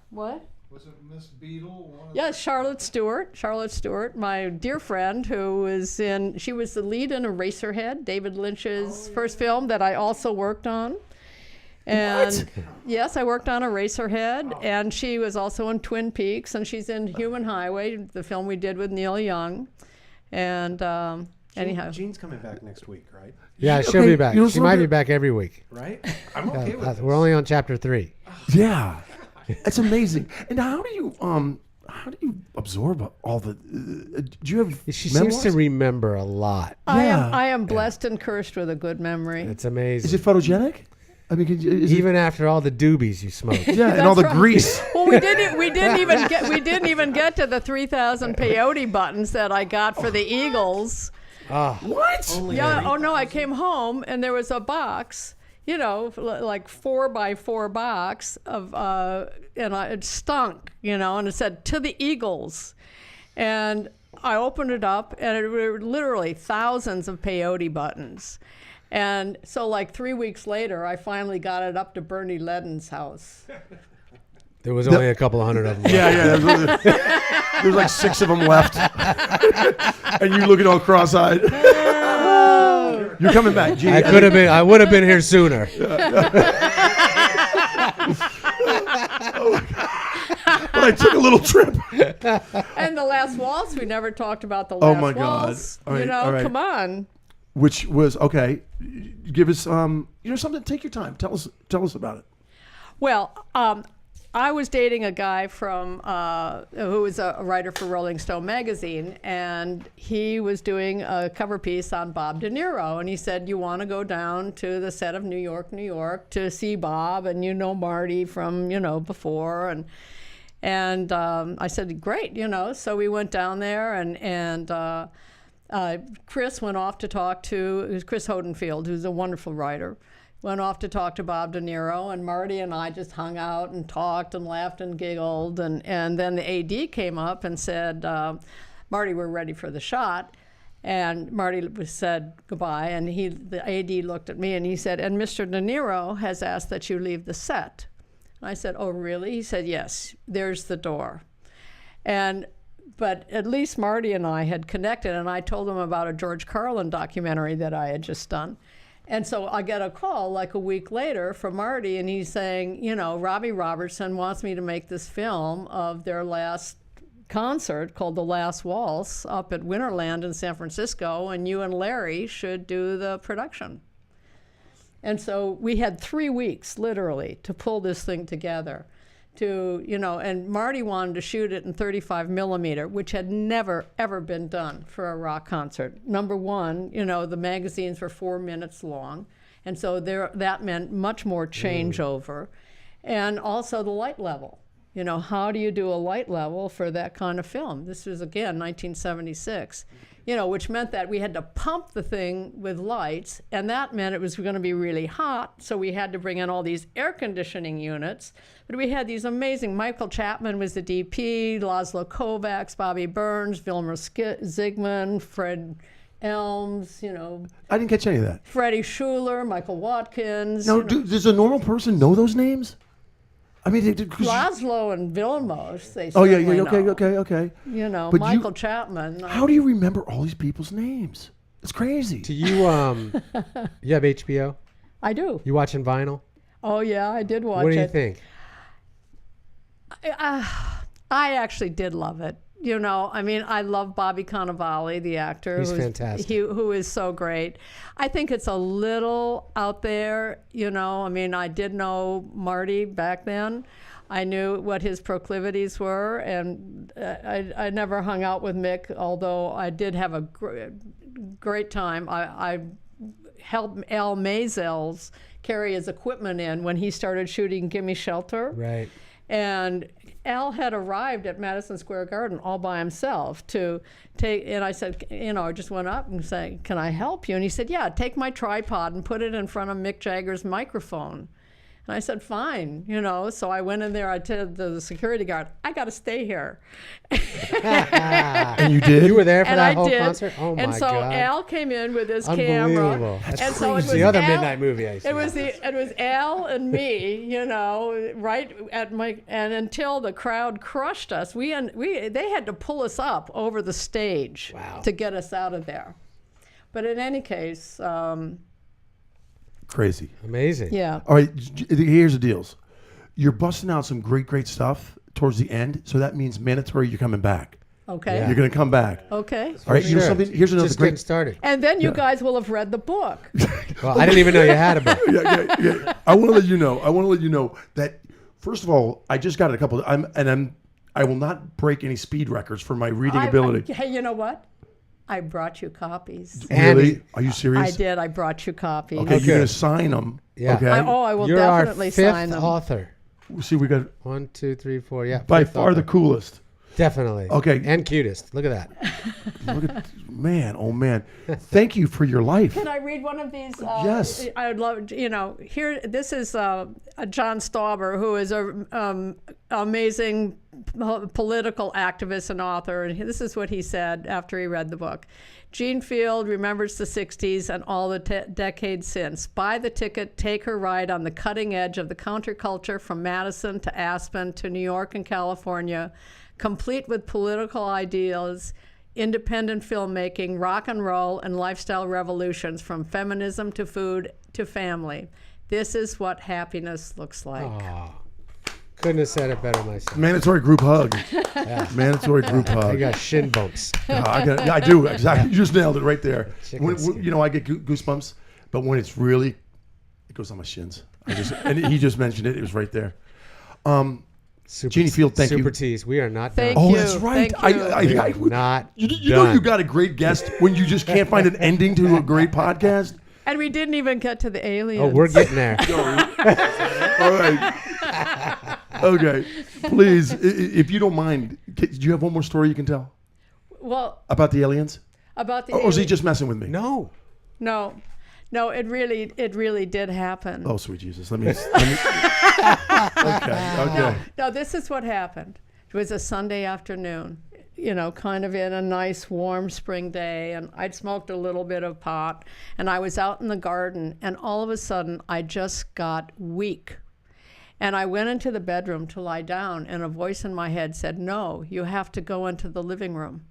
What? Was it Miss Beadle, one of Yeah, Charlotte Stewart, my dear friend, she was the lead in Eraserhead, David Lynch's first film that I also worked on. And yes, I worked on Eraserhead, and she was also in Twin Peaks, and she's in Human Highway, the film we did with Neil Young. And anyhow, Jean's coming back next week, right? Yeah, she'll Okay, be back. She might be back every week. Right? I'm okay with We're only on chapter 3. Yeah. That's amazing. And how do you absorb all the? Do you have? She memoirs? seems to remember a lot. Yeah. I am blessed and cursed with a good memory. It's amazing. Is it photogenic? I mean, Even after all the doobies you smoked. yeah, and all the That's right. grease. Well, we didn't even get to the 3,000 peyote buttons that I got for the Eagles. What? Yeah. Oh no, I came home and there was a box, like 4x4 box of, and it stunk, and it said "To the Eagles," and I opened it up and it were literally thousands of peyote buttons. And so, like 3 weeks later, I finally got it up to Bernie Ledden's house. There was only a couple of hundred of them. Yeah. There's like 6 of them left, and you looking all cross-eyed. You're coming back, Gee. I would have been here sooner. But I took a little trip. And the Last Waltz, we never talked about the Oh, Last my God. Waltz. All right, all right. Come on. Which was okay. Give us something. Take your time. Tell us about it. Well, I was dating a guy from who was a writer for Rolling Stone magazine, and he was doing a cover piece on Bob De Niro, and he said, "You want to go down to the set of New York, New York, to see Bob, and Marty from before." And I said, "Great," So we went down there, and Chris went off to talk to it was Chris Hodenfield, who's a wonderful writer. Went off to talk to Bob De Niro, and Marty and I just hung out and talked and laughed and giggled. And then the AD came up and said, "Marty, we're ready for the shot." And Marty said goodbye, and the AD looked at me and he said, "And Mr. De Niro has asked that you leave the set." And I said, "Oh, really?" He said, "Yes, there's the door." But at least Marty and I had connected, and I told him about a George Carlin documentary that I had just done. And so I get a call like a week later from Marty, and he's saying, Robbie Robertson wants me to make this film of their last concert called The Last Waltz up at Winterland in San Francisco, and you and Larry should do the production. And so we had 3 weeks, literally, to pull this thing together. And Marty wanted to shoot it in 35 millimeter, which had never, ever been done for a rock concert. Number one, the magazines were 4 minutes long, and so that meant much more changeover. And also the light level. How do you do a light level for that kind of film? This was, again, 1976. Which meant that we had to pump the thing with lights, and that meant it was going to be really hot, so we had to bring in all these air conditioning units. But we had these amazing, Michael Chapman was the DP, Laszlo Kovacs, Bobby Burns, Vilmer Zsigmond, Fred Elms, I didn't catch any of that. Freddie Schuler, Michael Watkins. Now, does a normal person know those names? I mean, Laszlo and Vilmos. They oh yeah, certainly know. okay. You know, But Michael Chapman. How do you remember all these people's names? It's crazy. Do you you have HBO? I do. You watching Vinyl? Oh yeah, I did watch it. What do you think? I actually did love it. You know, I mean, I love Bobby Cannavale, the actor. He's fantastic. Who is so great. I think it's a little out there, you know. I mean, I did know Marty back then. I knew what his proclivities were, and I never hung out with Mick, although I did have a great time. I helped Al Maisels carry his equipment in when he started shooting Gimme Shelter. Right. And Al had arrived at Madison Square Garden all by himself to take, and I said, you know, I just went up and said, can I help you? And he said, yeah, take my tripod and put it in front of Mick Jagger's microphone. And I said, fine, you know. So I went in there, I told the security guard, I got to stay here. And you did? You were there for And that I whole did. concert? Oh, And my so God. Al came in with his Unbelievable. camera. That's and so it crazy. was The other Al, midnight movie I used to it was Al and me, you know, right at my, and until the crowd crushed us, they had to pull us up over the stage to get us out of there. But in any case, Crazy. Amazing. yeah. All right, here's the deals. You're busting out some great stuff towards the end, so that means mandatory you're coming back. Okay. Yeah. You're going to come back. Okay. All right, you know Sure. something? Here's another Just great... getting started. And then you guys will have read the book. Well, I didn't even know you had a book. yeah. I want to let you know that, first of all, I just got a couple. I will not break any speed records for my reading ability. Hey, you know what? I brought you copies. Really? Are you serious? I did. I brought you copies. Okay, you're going to sign them. Yeah. Okay. I will You're definitely our fifth sign them. author. See, we got 1, 2, 3, 4. Yeah. by fifth far author. the coolest. Definitely. Okay. And cutest. Look at that. Look at, man, oh man. Thank you for your life. Can I read one of these? Yes. I would love, you know, here, this is John Stauber, who is an amazing political activist and author. And this is what he said after he read the book. Jeanne Field remembers the 60s and all the decades since. Buy the ticket, take her ride on the cutting edge of the counterculture from Madison to Aspen to New York and California, complete with political ideals, independent filmmaking, rock and roll, and lifestyle revolutions from feminism to food to family. This is what happiness looks like. Oh, couldn't have said it better myself. Mandatory group hug. Mandatory group I hug. got shin bumps. I do, exactly. You just nailed it right there. Chicken When, skin. you know, I get goosebumps, but when it's really, it goes on my shins. And he just mentioned it. It was right there. Super, Jeanne Field, thank you. Super tease. We are not Thank done. Oh, you. that's right. Thank you. We are not You know done. you got a great guest when you just can't find an ending to a great podcast? And we didn't even get to the aliens. Oh, we're getting there. All right. Okay. Please, if you don't mind, do you have one more story you can tell Well, about the aliens? about the Or is he aliens. just messing with me? No. No, it really did happen. Oh, sweet Jesus. Let me Okay. No, this is what happened. It was a Sunday afternoon, you know, kind of in a nice warm spring day, and I'd smoked a little bit of pot, and I was out in the garden, and all of a sudden I just got weak. And I went into the bedroom to lie down, and a voice in my head said, no, you have to go into the living room.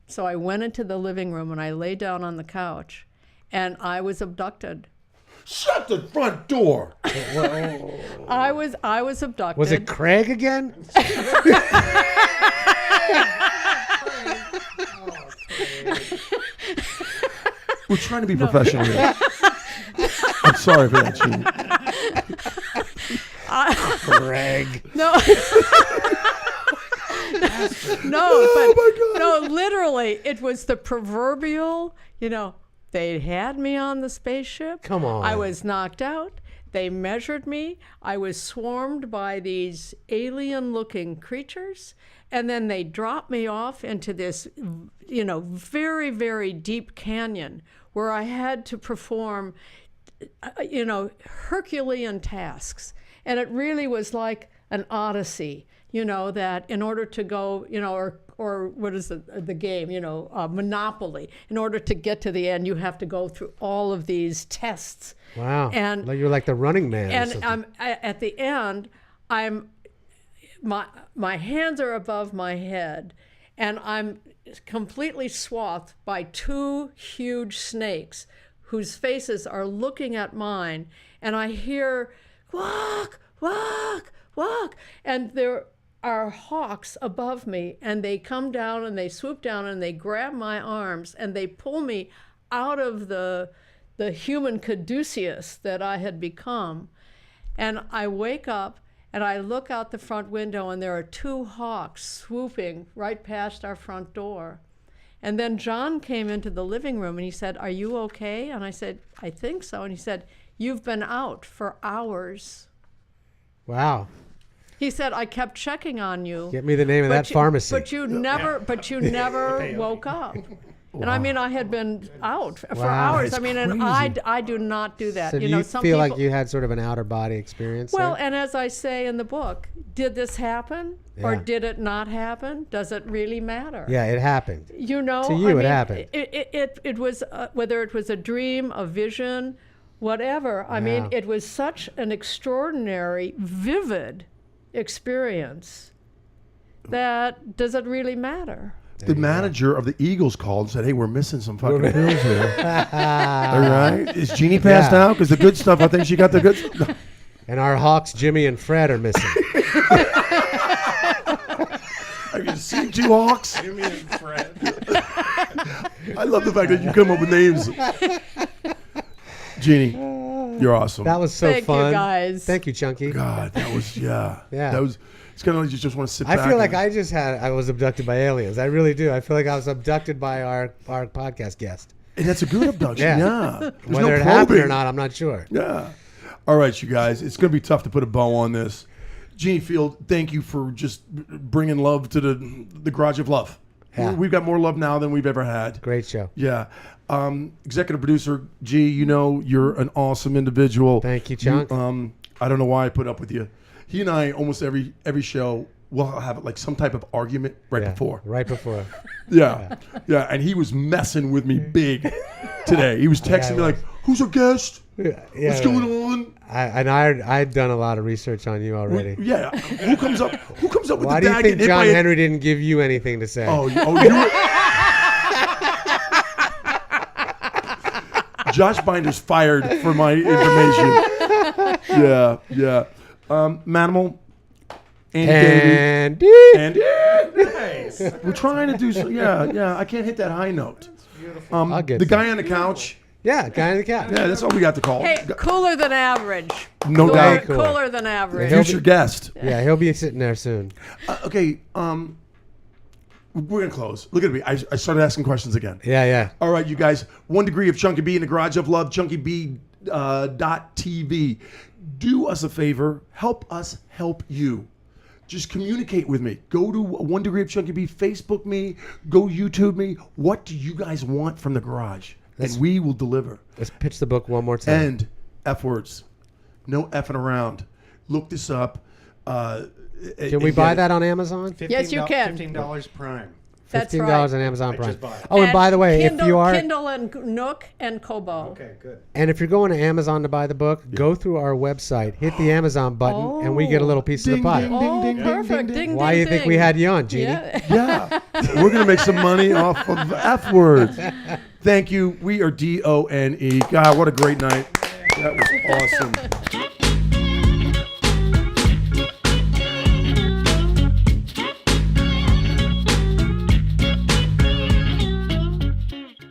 So I went into the living room and I lay down on the couch, and I was abducted. Shut the front door. I was abducted. Was it Craig again? We're trying to be professional here. I'm sorry for that, Jeanne. Craig. No. No, Oh, but no, literally, it was the proverbial, you know, they had me on the spaceship. Come on. I was knocked out. They measured me. I was swarmed by these alien-looking creatures, and then they dropped me off into this, you know, very, very deep canyon where I had to perform, you know, Herculean tasks. And it really was like an odyssey, you know, that in order to go, you know, or what is the game, you know, Monopoly. In order to get to the end, you have to go through all of these tests. Wow. And Like you're like the Running Man. or and something. at the end, I'm my hands are above my head, and I'm completely swathed by 2 huge snakes whose faces are looking at mine, and I hear walk, walk, walk, and there are hawks above me, and they come down and they swoop down and they grab my arms and they pull me out of the human caduceus that I had become. And I wake up and I look out the front window, and there are 2 hawks swooping right past our front door. And then John came into the living room and he said, "Are you okay?" And I said, "I think so." And he said, "You've been out for hours." Wow. He said, "I kept checking on you. Get me the name of that pharmacy. But you never woke up." And I mean, I had been out for Wow. hours. That's I mean, and crazy. I do not do that. So do you know, you some feel people, like you had sort of an outer body experience? well, there? and as I say in the book, did this happen or Yeah. did it not happen? Does it really matter? Yeah, it happened. You know, To you, I it mean, happened. It was whether it was a dream, a vision, whatever. I mean, Yeah. it was such an extraordinary, vivid experience that does it really matter? The manager of the Eagles called and said, "Hey, we're missing some fucking pills here." All right. Is Jeannie passed Yeah. out? Because the good stuff, I think she got the good stuff. And our Hawks, Jimmy and Fred, are missing. Have you seen 2 hawks? Jimmy and Fred. I love the fact that you come up with names. Jeannie, you're awesome. That was so Thank you, fun. guys. Thank you, Chunky. God, that was, yeah. Yeah. That was, it's kind of like you just want to sit back. I feel like and- I was abducted by aliens. I really do. I feel like I was abducted by our podcast guest. And that's a good abduction, Yeah. yeah. There's Whether no it happened or probing. not, I'm not sure. Yeah. All right, you guys. It's going to be tough to put a bow on this. Jeanne Field, thank you for just bringing love to the Garage of Love. Yeah. We've got more love now than we've ever had. Great show. Yeah. Executive producer, G, you know you're an awesome individual. Thank you, Chunk. I don't know why I put up with you. He and I, almost every show, we'll have like some type of argument right Yeah, before. Right before. Yeah. Yeah. And he was messing with me big today. He was texting Yeah, me like, "Who's our guest? Yeah, What's going on?" I'd done a lot of research on you already. Yeah. Who comes up with Why the do you bag think and hit John my- Henry didn't give you anything to say? Oh, you were... Josh Binder's fired for my information. Yeah. Manimal, Andy Davey. And Nice. We're trying to do so. Yeah. I can't hit that high note. I'll get The some. guy on the couch. Yeah, guy in the couch. Yeah, that's all we got to call. Hey, cooler than average. No doubt. Cool. Cooler than average. He'll Future guest. Yeah, he'll be sitting there soon. Okay. We're gonna close. Look at me. I started asking questions again. Yeah. All right, you guys. 1 degree of Chunky B in the Garage of Love. ChunkyB.tv. Do us a favor. Help us help you. Just communicate with me. Go to 1 degree of Chunky B. Facebook me. Go YouTube me. What do you guys want from the garage? And we will deliver. Let's pitch the book one more time. And F words. No effing around. Look this up. Can we buy that on Amazon? Yes, you can. $15 Prime. That's $15 right. on Amazon I Prime. just bought it. Oh, and by the way, Kindle, if you are Kindle and Nook and Kobo. Okay, good. and if you're going to Amazon to buy the book, go through our website, hit the Amazon button, and we get a little piece of the pie. Oh, perfect. Ding, Why do ding, you think ding. we had you on, Jeannie? Yeah. Yeah. We're going to make some money off of F words. Thank you. We are DONE. God, what a great night. That was awesome.